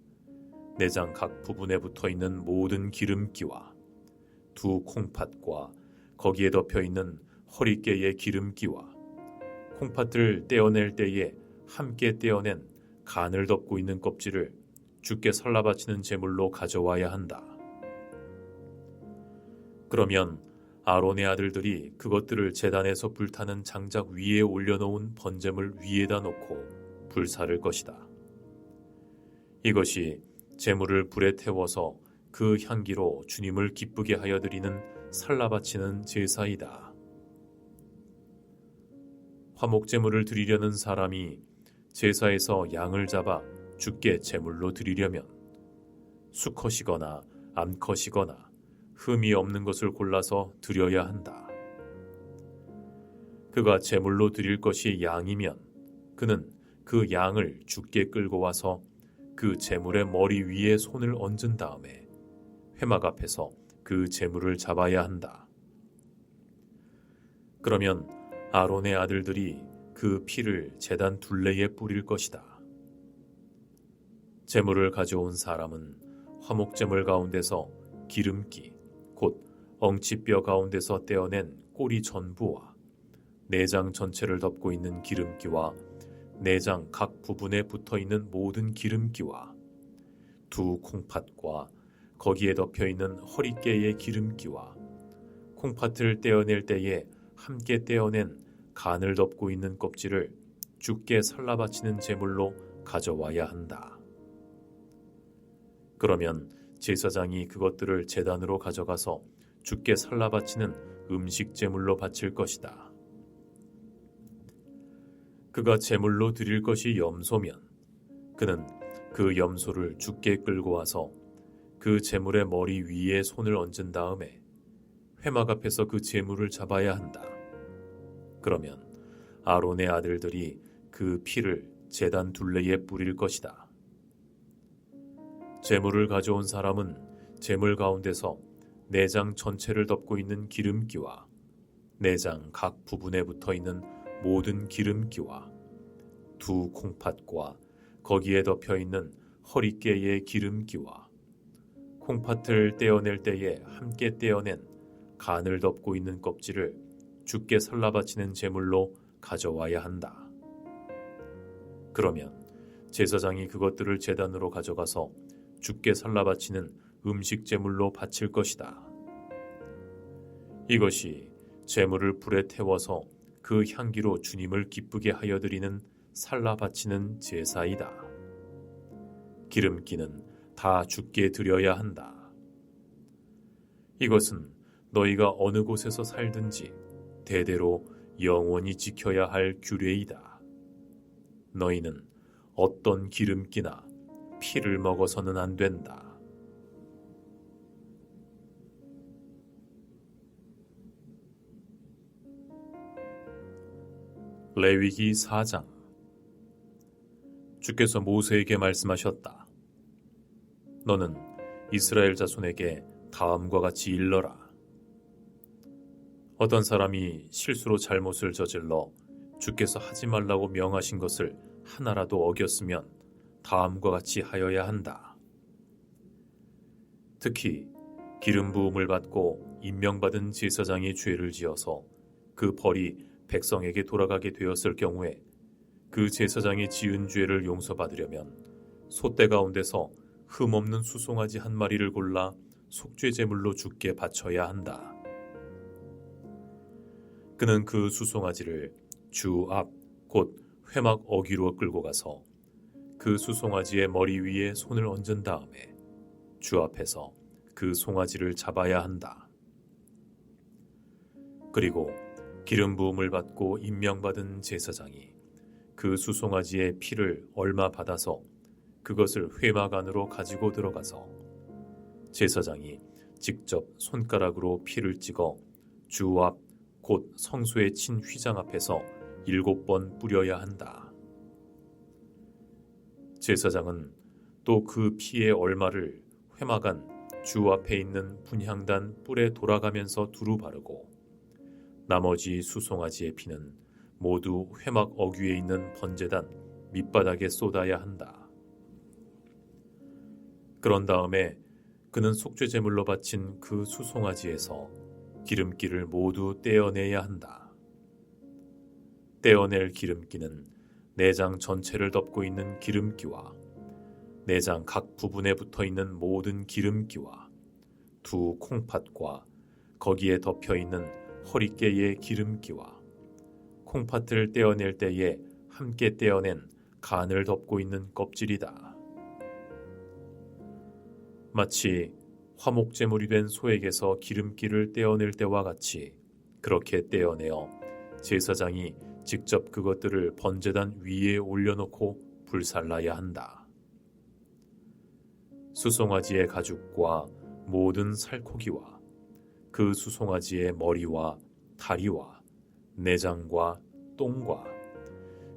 내장 각 부분에 붙어있는 모든 기름기와 두 콩팥과 거기에 덮여있는 허리깨의 기름기와 콩팥을 떼어낼 때에 함께 떼어낸 간을 덮고 있는 껍질을 주께 살라 바치는 제물로 가져와야 한다. 그러면 아론의 아들들이 그것들을 제단에서 불타는 장작 위에 올려놓은 번제물 위에다 놓고 불사를 것이다. 이것이 제물을 불에 태워서 그 향기로 주님을 기쁘게 하여 드리는 살라 바치는 제사이다. 화목제물을 드리려는 사람이 제사에서 양을 잡아 주께 제물로 드리려면 수컷이거나 암컷이거나 흠이 없는 것을 골라서 드려야 한다. 그가 제물로 드릴 것이 양이면 그는 그 양을 주께 끌고 와서 그 제물의 머리 위에 손을 얹은 다음에 회막 앞에서 그 제물을 잡아야 한다. 그러면 아론의 아들들이 그 피를 제단 둘레에 뿌릴 것이다. 제물을 가져온 사람은 화목제물 가운데서 기름기 곧 엉치뼈 가운데서 떼어낸 꼬리 전부와 내장 전체를 덮고 있는 기름기와 내장 각 부분에 붙어있는 모든 기름기와 두 콩팥과 거기에 덮여있는 허리깨의 기름기와 콩팥을 떼어낼 때에 함께 떼어낸 간을 덮고 있는 껍질을 주께 살라 바치는 제물로 가져와야 한다. 그러면 제사장이 그것들을 제단으로 가져가서 주께 살라 바치는 음식 제물로 바칠 것이다. 그가 제물로 드릴 것이 염소면 그는 그 염소를 주께 끌고 와서 그 제물의 머리 위에 손을 얹은 다음에 회막 앞에서 그 제물을 잡아야 한다. 그러면 아론의 아들들이 그 피를 제단 둘레에 뿌릴 것이다. 제물을 가져온 사람은 제물 가운데서 내장 전체를 덮고 있는 기름기와 내장 각 부분에 붙어있는 모든 기름기와 두 콩팥과 거기에 덮여있는 허리깨의 기름기와 콩팥을 떼어낼 때에 함께 떼어낸 간을 덮고 있는 껍질을 주께 살라 바치는 제물로 가져와야 한다. 그러면 제사장이 그것들을 제단으로 가져가서 주께 살라 바치는 음식 제물로 바칠 것이다. 이것이 제물을 불에 태워서 그 향기로 주님을 기쁘게 하여 드리는 살라 바치는 제사이다. 기름기는 다 주께 드려야 한다. 이것은 너희가 어느 곳에서 살든지 대대로 영원히 지켜야 할 규례이다. 너희는 어떤 기름기나 피를 먹어서는 안 된다. 레위기 4장. 주께서 모세에게 말씀하셨다. 너는 이스라엘 자손에게 다음과 같이 일러라. 어떤 사람이 실수로 잘못을 저질러 주께서 하지 말라고 명하신 것을 하나라도 어겼으면 다음과 같이 하여야 한다. 특히 기름 부음을 받고 임명받은 제사장이 죄를 지어서 그 벌이 백성에게 돌아가게 되었을 경우에 그 제사장이 지은 죄를 용서받으려면 소떼 가운데서 흠없는 수송아지 한 마리를 골라 속죄 제물로 주께 바쳐야 한다. 그는 그 수송아지를 주 앞 곧 회막 어귀로 끌고 가서 그 수송아지의 머리 위에 손을 얹은 다음에 주 앞에서 그 송아지를 잡아야 한다. 그리고 기름 부음을 받고 임명받은 제사장이 그 수송아지의 피를 얼마 받아서 그것을 회막 안으로 가지고 들어가서 제사장이 직접 손가락으로 피를 찍어 주 앞 곧 성소에 친 휘장 앞에서 7번 뿌려야 한다. 제사장은 또 그 피의 얼마를 회막 안 주 앞에 있는 분향단 뿔에 돌아가면서 두루 바르고 나머지 수송아지의 피는 모두 회막 어귀에 있는 번제단 밑바닥에 쏟아야 한다. 그런 다음에 그는 속죄 제물로 바친 그 수송아지에서 기름기를 모두 떼어내야 한다. 떼어낼 기름기는 내장 전체를 덮고 있는 기름기와 내장 각 부분에 붙어 있는 모든 기름기와 두 콩팥과 거기에 덮여 있는 허리깨의 기름기와 콩팥을 떼어낼 때에 함께 떼어낸 간을 덮고 있는 껍질이다. 마치 화목제물이 된 소에게서 기름기를 떼어낼 때와 같이 그렇게 떼어내어 제사장이 직접 그것들을 번제단 위에 올려놓고 불살라야 한다. 수송아지의 가죽과 모든 살코기와 그 수송아지의 머리와 다리와 내장과 똥과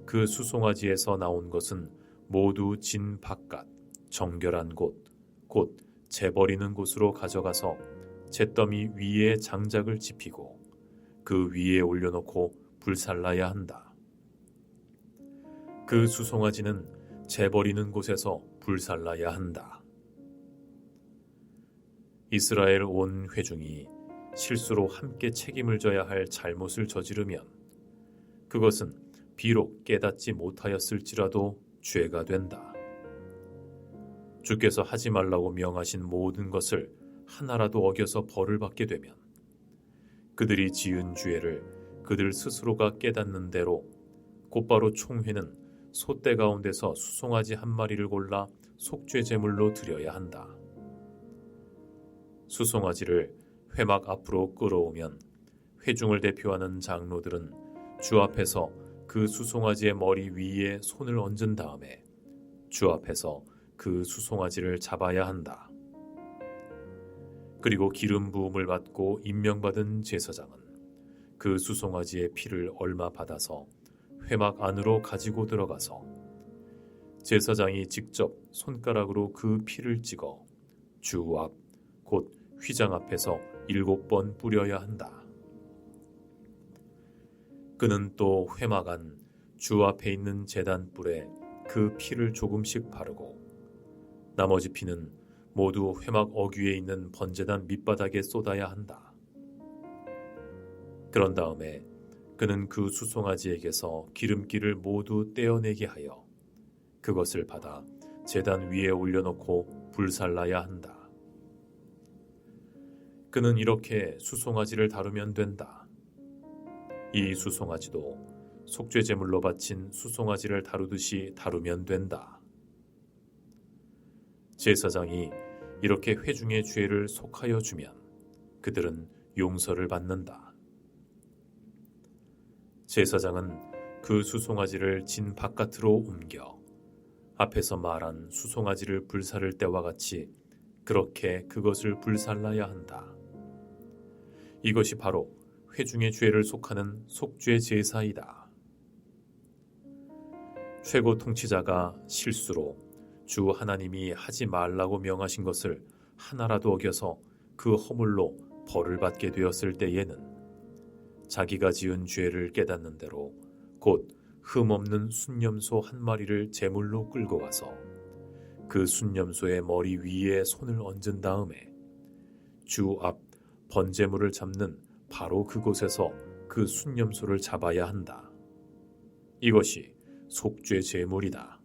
그 수송아지에서 나온 것은 모두 진 바깥 정결한 곳, 곧 재버리는 곳으로 가져가서 잿더미 위에 장작을 지피고 그 위에 올려놓고 불살라야 한다. 그 수송아지는 재버리는 곳에서 불살라야 한다. 이스라엘 온 회중이 실수로 함께 책임을 져야 할 잘못을 저지르면 그것은 비록 깨닫지 못하였을지라도 죄가 된다. 주께서 하지 말라고 명하신 모든 것을 하나라도 어겨서 벌을 받게 되면 그들이 지은 죄를 그들 스스로가 깨닫는 대로 곧바로 총회는 소떼 가운데서 수송아지 한 마리를 골라 속죄 제물로 드려야 한다. 수송아지를 회막 앞으로 끌어오면 회중을 대표하는 장로들은 주 앞에서 그 수송아지의 머리 위에 손을 얹은 다음에 주 앞에서 그 수송아지를 잡아야 한다. 그리고 기름 부음을 받고 임명받은 제사장은 그 수송아지의 피를 얼마 받아서 회막 안으로 가지고 들어가서 제사장이 직접 손가락으로 그 피를 찍어 주 앞 곧 휘장 앞에서 7번 뿌려야 한다. 그는 또 회막 안 주 앞에 있는 제단 뿔에 그 피를 조금씩 바르고 나머지 피는 모두 회막 어귀에 있는 번제단 밑바닥에 쏟아야 한다. 그런 다음에 그는 그 수송아지에게서 기름기를 모두 떼어내게 하여 그것을 받아 제단 위에 올려놓고 불살라야 한다. 그는 이렇게 수송아지를 다루면 된다. 이 수송아지도 속죄 제물로 바친 수송아지를 다루듯이 다루면 된다. 제사장이 이렇게 회중의 죄를 속하여 주면 그들은 용서를 받는다. 제사장은 그 수송아지를 진 바깥으로 옮겨 앞에서 말한 수송아지를 불사를 때와 같이 그렇게 그것을 불살라야 한다. 이것이 바로 회중의 죄를 속하는 속죄 제사이다. 최고 통치자가 실수로 주 하나님이 하지 말라고 명하신 것을 하나라도 어겨서 그 허물로 벌을 받게 되었을 때에는 자기가 지은 죄를 깨닫는 대로 곧 흠없는 순념소 한 마리를 제물로 끌고 와서 그 순념소의 머리 위에 손을 얹은 다음에 주 앞 번제물을 잡는 바로 그곳에서 그 순념소를 잡아야 한다. 이것이 속죄 제물이다.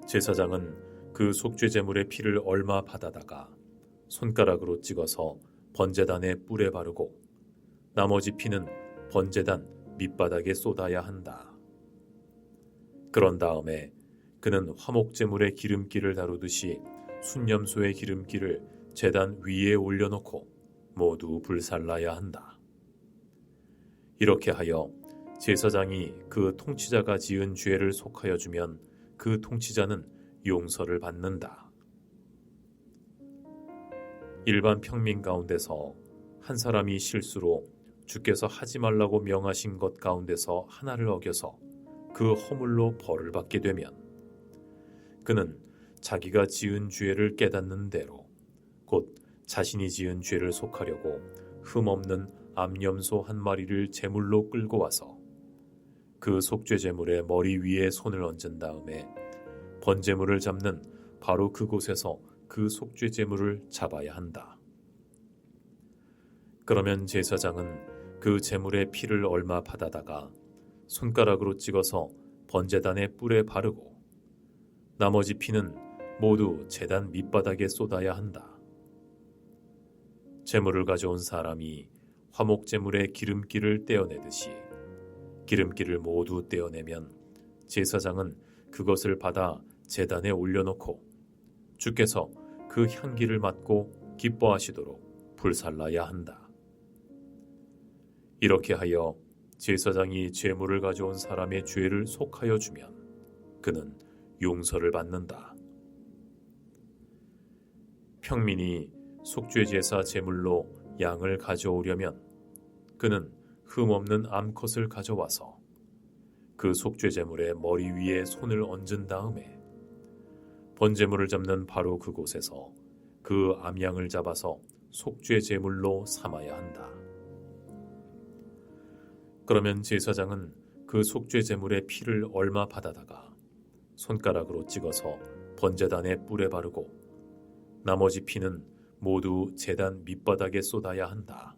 제사장은 그 속죄 제물의 피를 얼마 받아다가 손가락으로 찍어서 번제단의 뿔에 바르고 나머지 피는 번제단 밑바닥에 쏟아야 한다. 그런 다음에 그는 화목제물의 기름기를 다루듯이 순념소의 기름기를 제단 위에 올려놓고 모두 불살라야 한다. 이렇게 하여 제사장이 그 통치자가 지은 죄를 속하여 주면 그 통치자는 용서를 받는다. 일반 평민 가운데서 한 사람이 실수로 주께서 하지 말라고 명하신 것 가운데서 하나를 어겨서 그 허물로 벌을 받게 되면 그는 자기가 지은 죄를 깨닫는 대로 곧 자신이 지은 죄를 속하려고 흠없는 암염소 한 마리를 제물로 끌고 와서 그 속죄 제물의 머리 위에 손을 얹은 다음에 번제물을 잡는 바로 그곳에서 그 속죄 제물을 잡아야 한다. 그러면 제사장은 그 제물의 피를 얼마 받아다가 손가락으로 찍어서 번제단의 뿔에 바르고 나머지 피는 모두 제단 밑바닥에 쏟아야 한다. 제물을 가져온 사람이 화목제물의 기름기를 떼어내듯이 기름기를 모두 떼어내면 제사장은 그것을 받아 제단에 올려놓고 주께서 그 향기를 맡고 기뻐하시도록 불살라야 한다. 이렇게 하여 제사장이 제물을 가져온 사람의 죄를 속하여 주면 그는 용서를 받는다. 평민이 속죄제사 제물로 양을 가져오려면 그는 흠없는 암컷을 가져와서 그 속죄 제물의 머리 위에 손을 얹은 다음에 번제물을 잡는 바로 그곳에서 그 암양을 잡아서 속죄 제물로 삼아야 한다. 그러면 제사장은 그 속죄 제물의 피를 얼마 받아다가 손가락으로 찍어서 번제단의 뿔에 바르고 나머지 피는 모두 제단 밑바닥에 쏟아야 한다.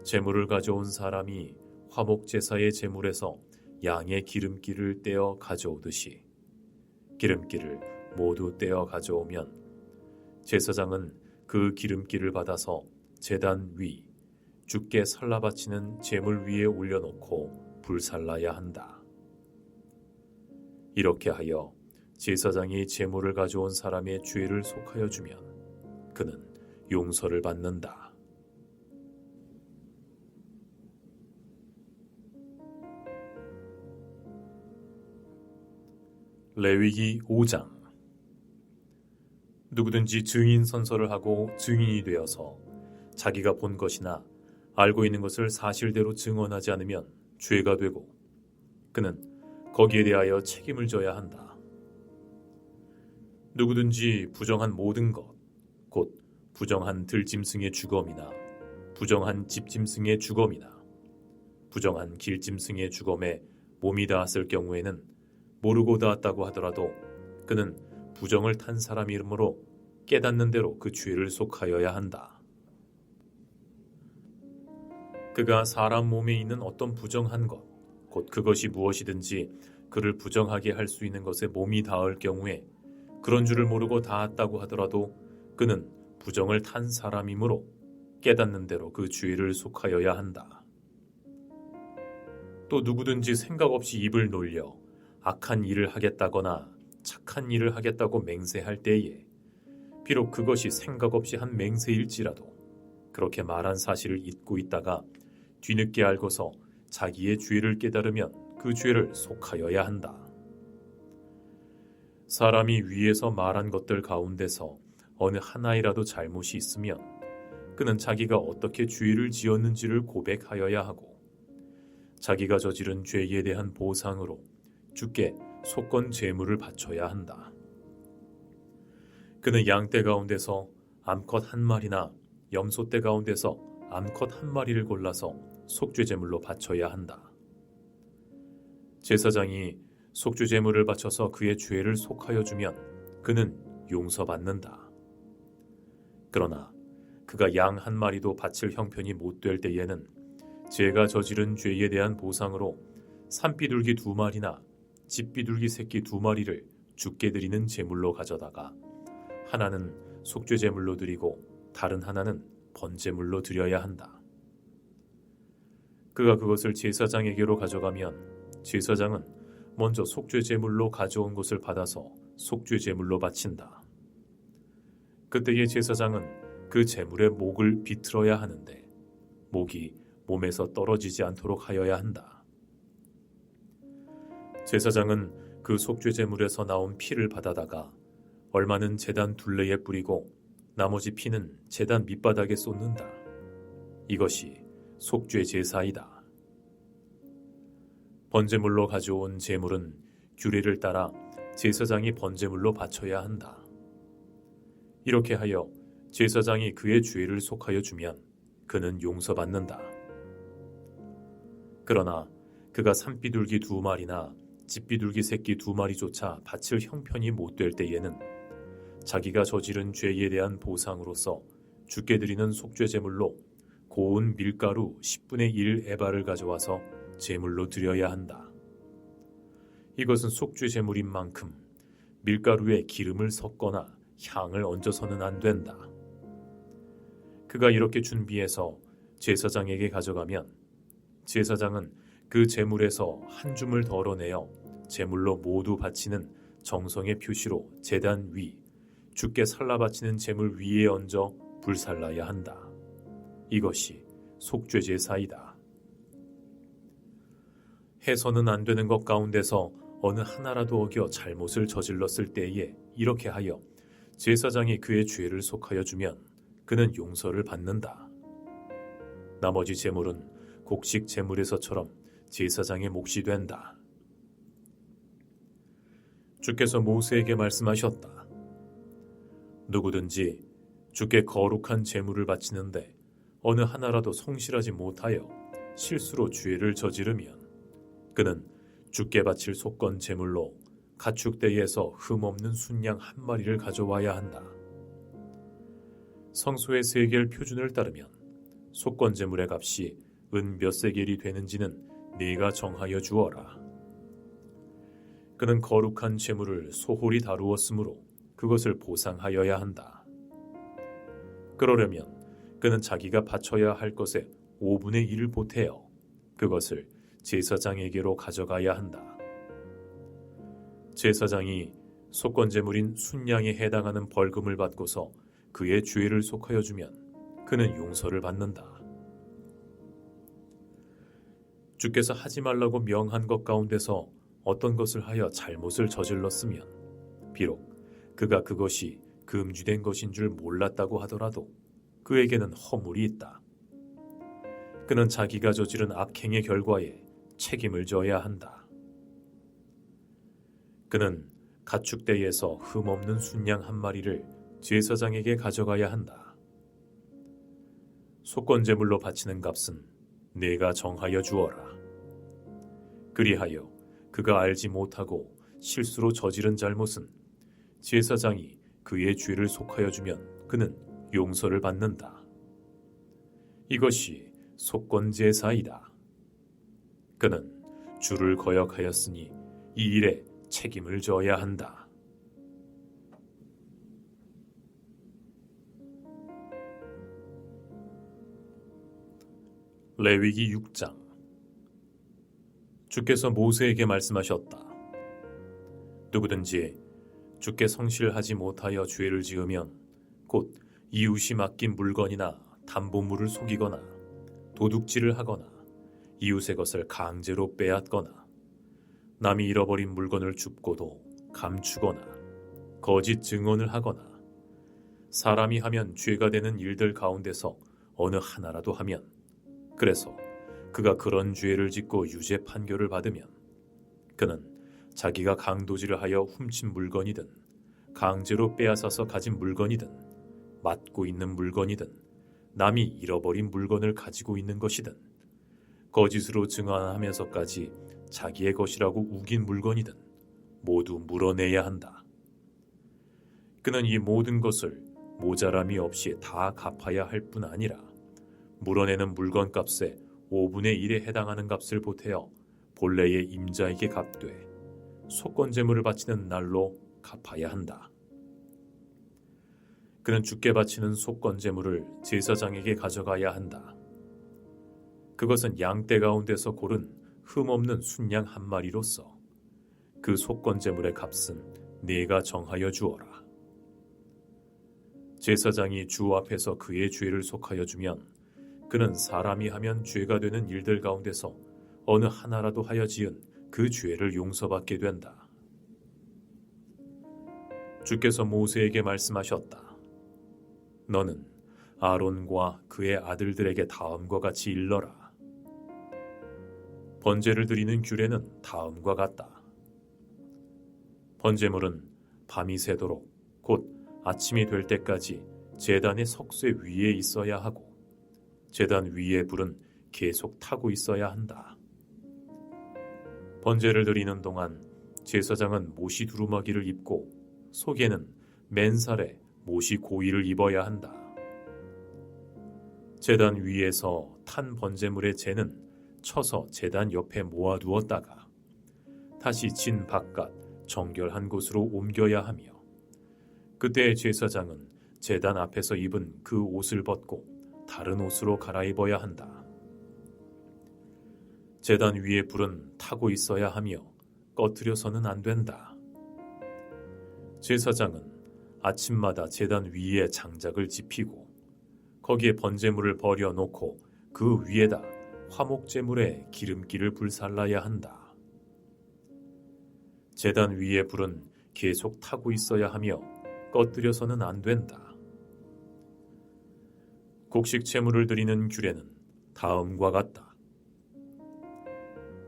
제물을 가져온 사람이 화목제사의 제물에서 양의 기름기를 떼어 가져오듯이 기름기를 모두 떼어 가져오면 제사장은 그 기름기를 받아서 제단 위 주께 살라 바치는 제물 위에 올려놓고 불살라야 한다. 이렇게 하여 제사장이 제물을 가져온 사람의 죄를 속하여 주면 그는 용서를 받는다. 레위기 5장. 누구든지 증인 선서를 하고 증인이 되어서 자기가 본 것이나 알고 있는 것을 사실대로 증언하지 않으면 죄가 되고 그는 거기에 대하여 책임을 져야 한다. 누구든지 부정한 모든 것, 곧 부정한 들짐승의 주검이나 부정한 집짐승의 주검이나 부정한 길짐승의 주검에 몸이 닿았을 경우에는 모르고 닿았다고 하더라도 그는 부정을 탄 사람 이름으로 깨닫는 대로 그 죄를 속하여야 한다. 그가 사람 몸에 있는 어떤 부정한 것, 곧 그것이 무엇이든지 그를 부정하게 할 수 있는 것에 몸이 닿을 경우에 그런 줄을 모르고 닿았다고 하더라도 그는 부정을 탄 사람이므로 깨닫는 대로 그 죄를 속하여야 한다. 또 누구든지 생각 없이 입을 놀려 악한 일을 하겠다거나 착한 일을 하겠다고 맹세할 때에 비록 그것이 생각 없이 한 맹세일지라도 그렇게 말한 사실을 잊고 있다가 뒤늦게 알고서 자기의 죄를 깨달으면 그 죄를 속하여야 한다. 사람이 위에서 말한 것들 가운데서 어느 하나이라도 잘못이 있으면 그는 자기가 어떻게 죄를 지었는지를 고백하여야 하고 자기가 저지른 죄에 대한 보상으로 주께 속건 제물을 바쳐야 한다. 그는 양떼 가운데서 암컷 한 마리나 염소떼 가운데서 암컷 한 마리를 골라서 속죄 제물로 바쳐야 한다. 제사장이 속죄 제물을 바쳐서 그의 죄를 속하여 주면 그는 용서받는다. 그러나 그가 양 한 마리도 바칠 형편이 못 될 때에는 제가 저지른 죄에 대한 보상으로 산비둘기 2마리나 집비둘기 새끼 2마리를 주께 드리는 제물로 가져다가 하나는 속죄 제물로 드리고 다른 하나는 번제물로 드려야 한다. 그가 그것을 제사장에게로 가져가면 제사장은 먼저 속죄 제물로 가져온 것을 받아서 속죄 제물로 바친다. 그때의 제사장은 그 제물의 목을 비틀어야 하는데 목이 몸에서 떨어지지 않도록 하여야 한다. 제사장은 그 속죄 제물에서 나온 피를 받아다가 얼마는 제단 둘레에 뿌리고 나머지 피는 제단 밑바닥에 쏟는다. 이것이 속죄 제사이다. 번제물로 가져온 제물은 규례를 따라 제사장이 번제물로 바쳐야 한다. 이렇게 하여 제사장이 그의 죄를 속하여 주면 그는 용서받는다. 그러나 그가 산비둘기 2마리나 집비둘기 새끼 2마리조차 바칠 형편이 못 될 때에는 자기가 저지른 죄에 대한 보상으로서 주께 드리는 속죄 제물로 고운 밀가루 10분의 1 에바를 가져와서 제물로 드려야 한다. 이것은 속죄 제물인 만큼 밀가루에 기름을 섞거나 향을 얹어서는 안 된다. 그가 이렇게 준비해서 제사장에게 가져가면 제사장은 그 제물에서 한 줌을 덜어내어 제물로 모두 바치는 정성의 표시로 제단 위, 주께 살라 바치는 제물 위에 얹어 불살라야 한다. 이것이 속죄 제사이다. 해서는 안 되는 것 가운데서 어느 하나라도 어겨 잘못을 저질렀을 때에 이렇게 하여 제사장이 그의 죄를 속하여 주면 그는 용서를 받는다. 나머지 제물은 곡식 제물에서처럼 제사장의 몫이 된다. 주께서 모세에게 말씀하셨다. 누구든지 주께 거룩한 제물을 바치는데 어느 하나라도 성실하지 못하여 실수로 죄를 저지르면 그는 주께 바칠 속건 제물로 가축대에서 흠없는 순양 1마리를 가져와야 한다. 성소의 세겔 표준을 따르면 속건 제물의 값이 은 몇 세겔이 되는지는 네가 정하여 주어라. 그는 거룩한 제물을 소홀히 다루었으므로 그것을 보상하여야 한다. 그러려면 그는 자기가 바쳐야 할 것의 5분의 1을 보태어 그것을 제사장에게로 가져가야 한다. 제사장이 속건 제물인 순양에 해당하는 벌금을 받고서 그의 죄를 속하여 주면 그는 용서를 받는다. 주께서 하지 말라고 명한 것 가운데서 어떤 것을 하여 잘못을 저질렀으면 비록 그가 그것이 금지된 것인 줄 몰랐다고 하더라도 그에게는 허물이 있다. 그는 자기가 저지른 악행의 결과에 책임을 져야 한다. 그는 가축대에서 흠없는 순양 1마리를 제사장에게 가져가야 한다. 속건 제물로 바치는 값은 네가 정하여 주어라. 그리하여 그가 알지 못하고 실수로 저지른 잘못은 제사장이 그의 죄를 속하여 주면 그는 용서를 받는다. 이것이 속건 제사이다. 그는 주를 거역하였으니 이 일에 책임을 져야 한다. 레위기 6장. 주께서 모세에게 말씀하셨다. 누구든지 주께 성실하지 못하여 죄를 지으면 곧 이웃이 맡긴 물건이나 담보물을 속이거나 도둑질을 하거나 이웃의 것을 강제로 빼앗거나 남이 잃어버린 물건을 줍고도 감추거나 거짓 증언을 하거나 사람이 하면 죄가 되는 일들 가운데서 어느 하나라도 하면 그래서 그가 그런 죄를 짓고 유죄 판결을 받으면 그는 자기가 강도질을 하여 훔친 물건이든 강제로 빼앗아서 가진 물건이든 맡고 있는 물건이든 남이 잃어버린 물건을 가지고 있는 것이든 거짓으로 증언하면서까지 자기의 것이라고 우긴 물건이든 모두 물어내야 한다. 그는 이 모든 것을 모자람이 없이 다 갚아야 할 뿐 아니라 물어내는 물건값의 5분의 1에 해당하는 값을 보태어 본래의 임자에게 갚되 속건제물을 바치는 날로 갚아야 한다. 그는 주께 바치는 속건제물을 제사장에게 가져가야 한다. 그것은 양떼 가운데서 고른 흠없는 순양 한 마리로서 그 속건제물의 값은 네가 정하여 주어라. 제사장이 주 앞에서 그의 죄를 속하여 주면 그는 사람이 하면 죄가 되는 일들 가운데서 어느 하나라도 하여 지은 그 죄를 용서받게 된다. 주께서 모세에게 말씀하셨다. 너는 아론과 그의 아들들에게 다음과 같이 일러라. 번제를 드리는 규례는 다음과 같다. 번제물은 밤이 새도록 곧 아침이 될 때까지 제단의 석쇠 위에 있어야 하고 제단 위의 불은 계속 타고 있어야 한다. 번제를 드리는 동안 제사장은 모시 두루마기를 입고 속에는 맨살에 모시 고이를 입어야 한다. 제단 위에서 탄 번제물의 재는 쳐서 제단 옆에 모아두었다가 다시 진 바깥 정결한 곳으로 옮겨야 하며 그때 제사장은 제단 앞에서 입은 그 옷을 벗고 다른 옷으로 갈아입어야 한다. 제단 위에 불은 타고 있어야 하며 꺼뜨려서는 안 된다. 제사장은 아침마다 제단 위에 장작을 지피고 거기에 번제물을 버려놓고 그 위에다 화목제물에 기름기를 불살라야 한다. 제단 위에 불은 계속 타고 있어야 하며 꺼뜨려서는 안 된다. 곡식 제물을 드리는 규례는 다음과 같다.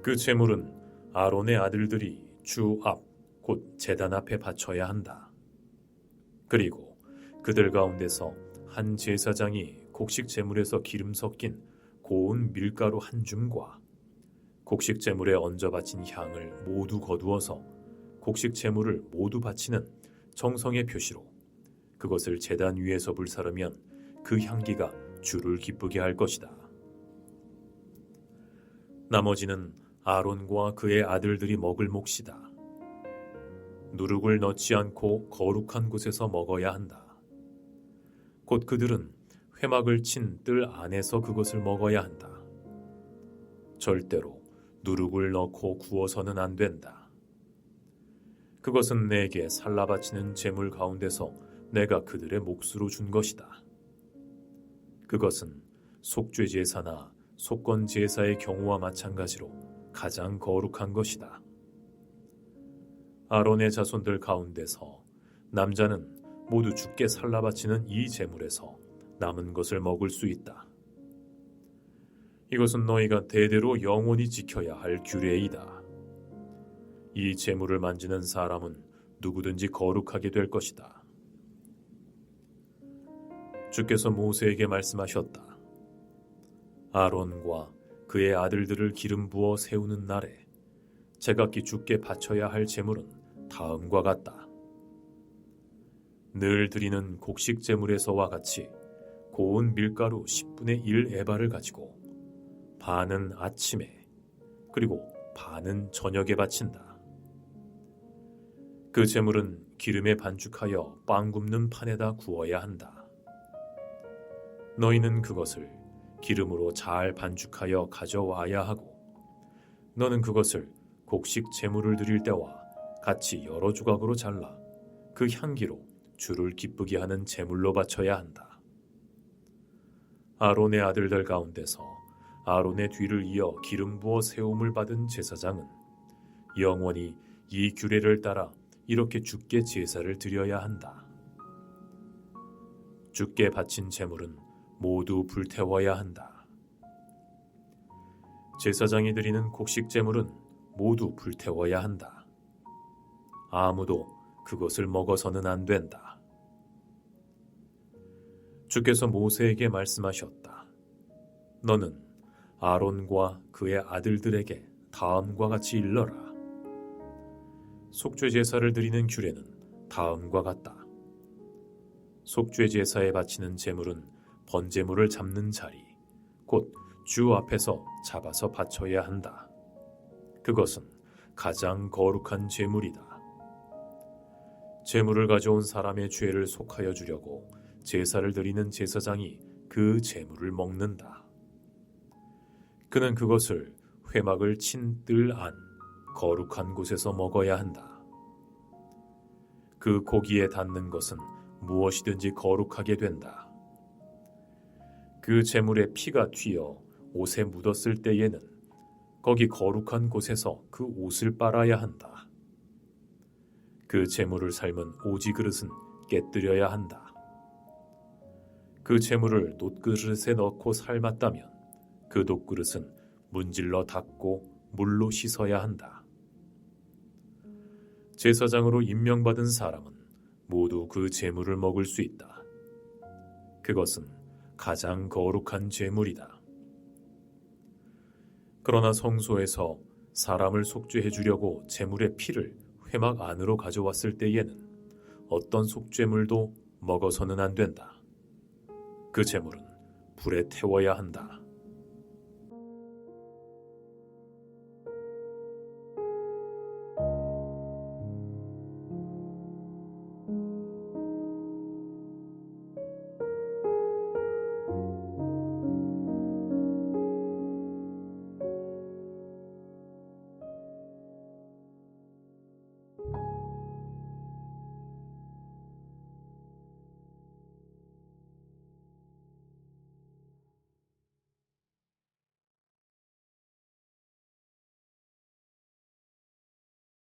그 제물은 아론의 아들들이 주 앞, 곧 제단 앞에 바쳐야 한다. 그리고 그들 가운데서 한 제사장이 곡식 제물에서 기름 섞인 고운 밀가루 한 줌과 곡식 제물에 얹어 바친 향을 모두 거두어서 곡식 제물을 모두 바치는 정성의 표시로 그것을 제단 위에서 불사르면 그 향기가 주를 기쁘게 할 것이다. 나머지는 아론과 그의 아들들이 먹을 몫이다. 누룩을 넣지 않고 거룩한 곳에서 먹어야 한다. 곧 그들은 회막을 친 뜰 안에서 그것을 먹어야 한다. 절대로 누룩을 넣고 구워서는 안 된다. 그것은 내게 살라 바치는 제물 가운데서 내가 그들의 몫으로 준 것이다. 그것은 속죄 제사나 속건 제사의 경우와 마찬가지로 가장 거룩한 것이다. 아론의 자손들 가운데서 남자는 모두 주께 살라 바치는 이 제물에서 남은 것을 먹을 수 있다. 이것은 너희가 대대로 영원히 지켜야 할 규례이다. 이 제물을 만지는 사람은 누구든지 거룩하게 될 것이다. 주께서 모세에게 말씀하셨다. 아론과 그의 아들들을 기름 부어 세우는 날에 제각기 주께 바쳐야 할 제물은 다음과 같다. 늘 드리는 곡식 제물에서와 같이 고운 밀가루 10분의 1 에바를 가지고 반은 아침에 그리고 반은 저녁에 바친다. 그 제물은 기름에 반죽하여 빵 굽는 판에다 구워야 한다. 너희는 그것을 기름으로 잘 반죽하여 가져와야 하고 너는 그것을 곡식 제물을 드릴 때와 같이 여러 조각으로 잘라 그 향기로 주를 기쁘게 하는 제물로 바쳐야 한다. 아론의 아들들 가운데서 아론의 뒤를 이어 기름 부어 세움을 받은 제사장은 영원히 이 규례를 따라 이렇게 주께 제사를 드려야 한다. 주께 바친 제물은 모두 불태워야 한다. 제사장이 드리는 곡식 제물은 모두 불태워야 한다. 아무도 그것을 먹어서는 안 된다. 주께서 모세에게 말씀하셨다. 너는 아론과 그의 아들들에게 다음과 같이 일러라. 속죄 제사를 드리는 규례는 다음과 같다. 속죄 제사에 바치는 제물은 번제물을 잡는 자리, 곧 주 앞에서 잡아서 바쳐야 한다. 그것은 가장 거룩한 제물이다. 제물을 가져온 사람의 죄를 속하여 주려고 제사를 드리는 제사장이 그 제물을 먹는다. 그는 그것을 회막을 친 뜰 안 거룩한 곳에서 먹어야 한다. 그 고기에 닿는 것은 무엇이든지 거룩하게 된다. 그 제물의 피가 튀어 옷에 묻었을 때에는 거기 거룩한 곳에서 그 옷을 빨아야 한다. 그 제물을 삶은 오지 그릇은 깨뜨려야 한다. 그 제물을 놋그릇에 넣고 삶았다면 그 놋그릇은 문질러 닦고 물로 씻어야 한다. 제사장으로 임명받은 사람은 모두 그 제물을 먹을 수 있다. 그것은 가장 거룩한 제물이다. 그러나 성소에서 사람을 속죄해 주려고 제물의 피를 회막 안으로 가져왔을 때에는 어떤 속죄물도 먹어서는 안 된다. 그 제물은 불에 태워야 한다.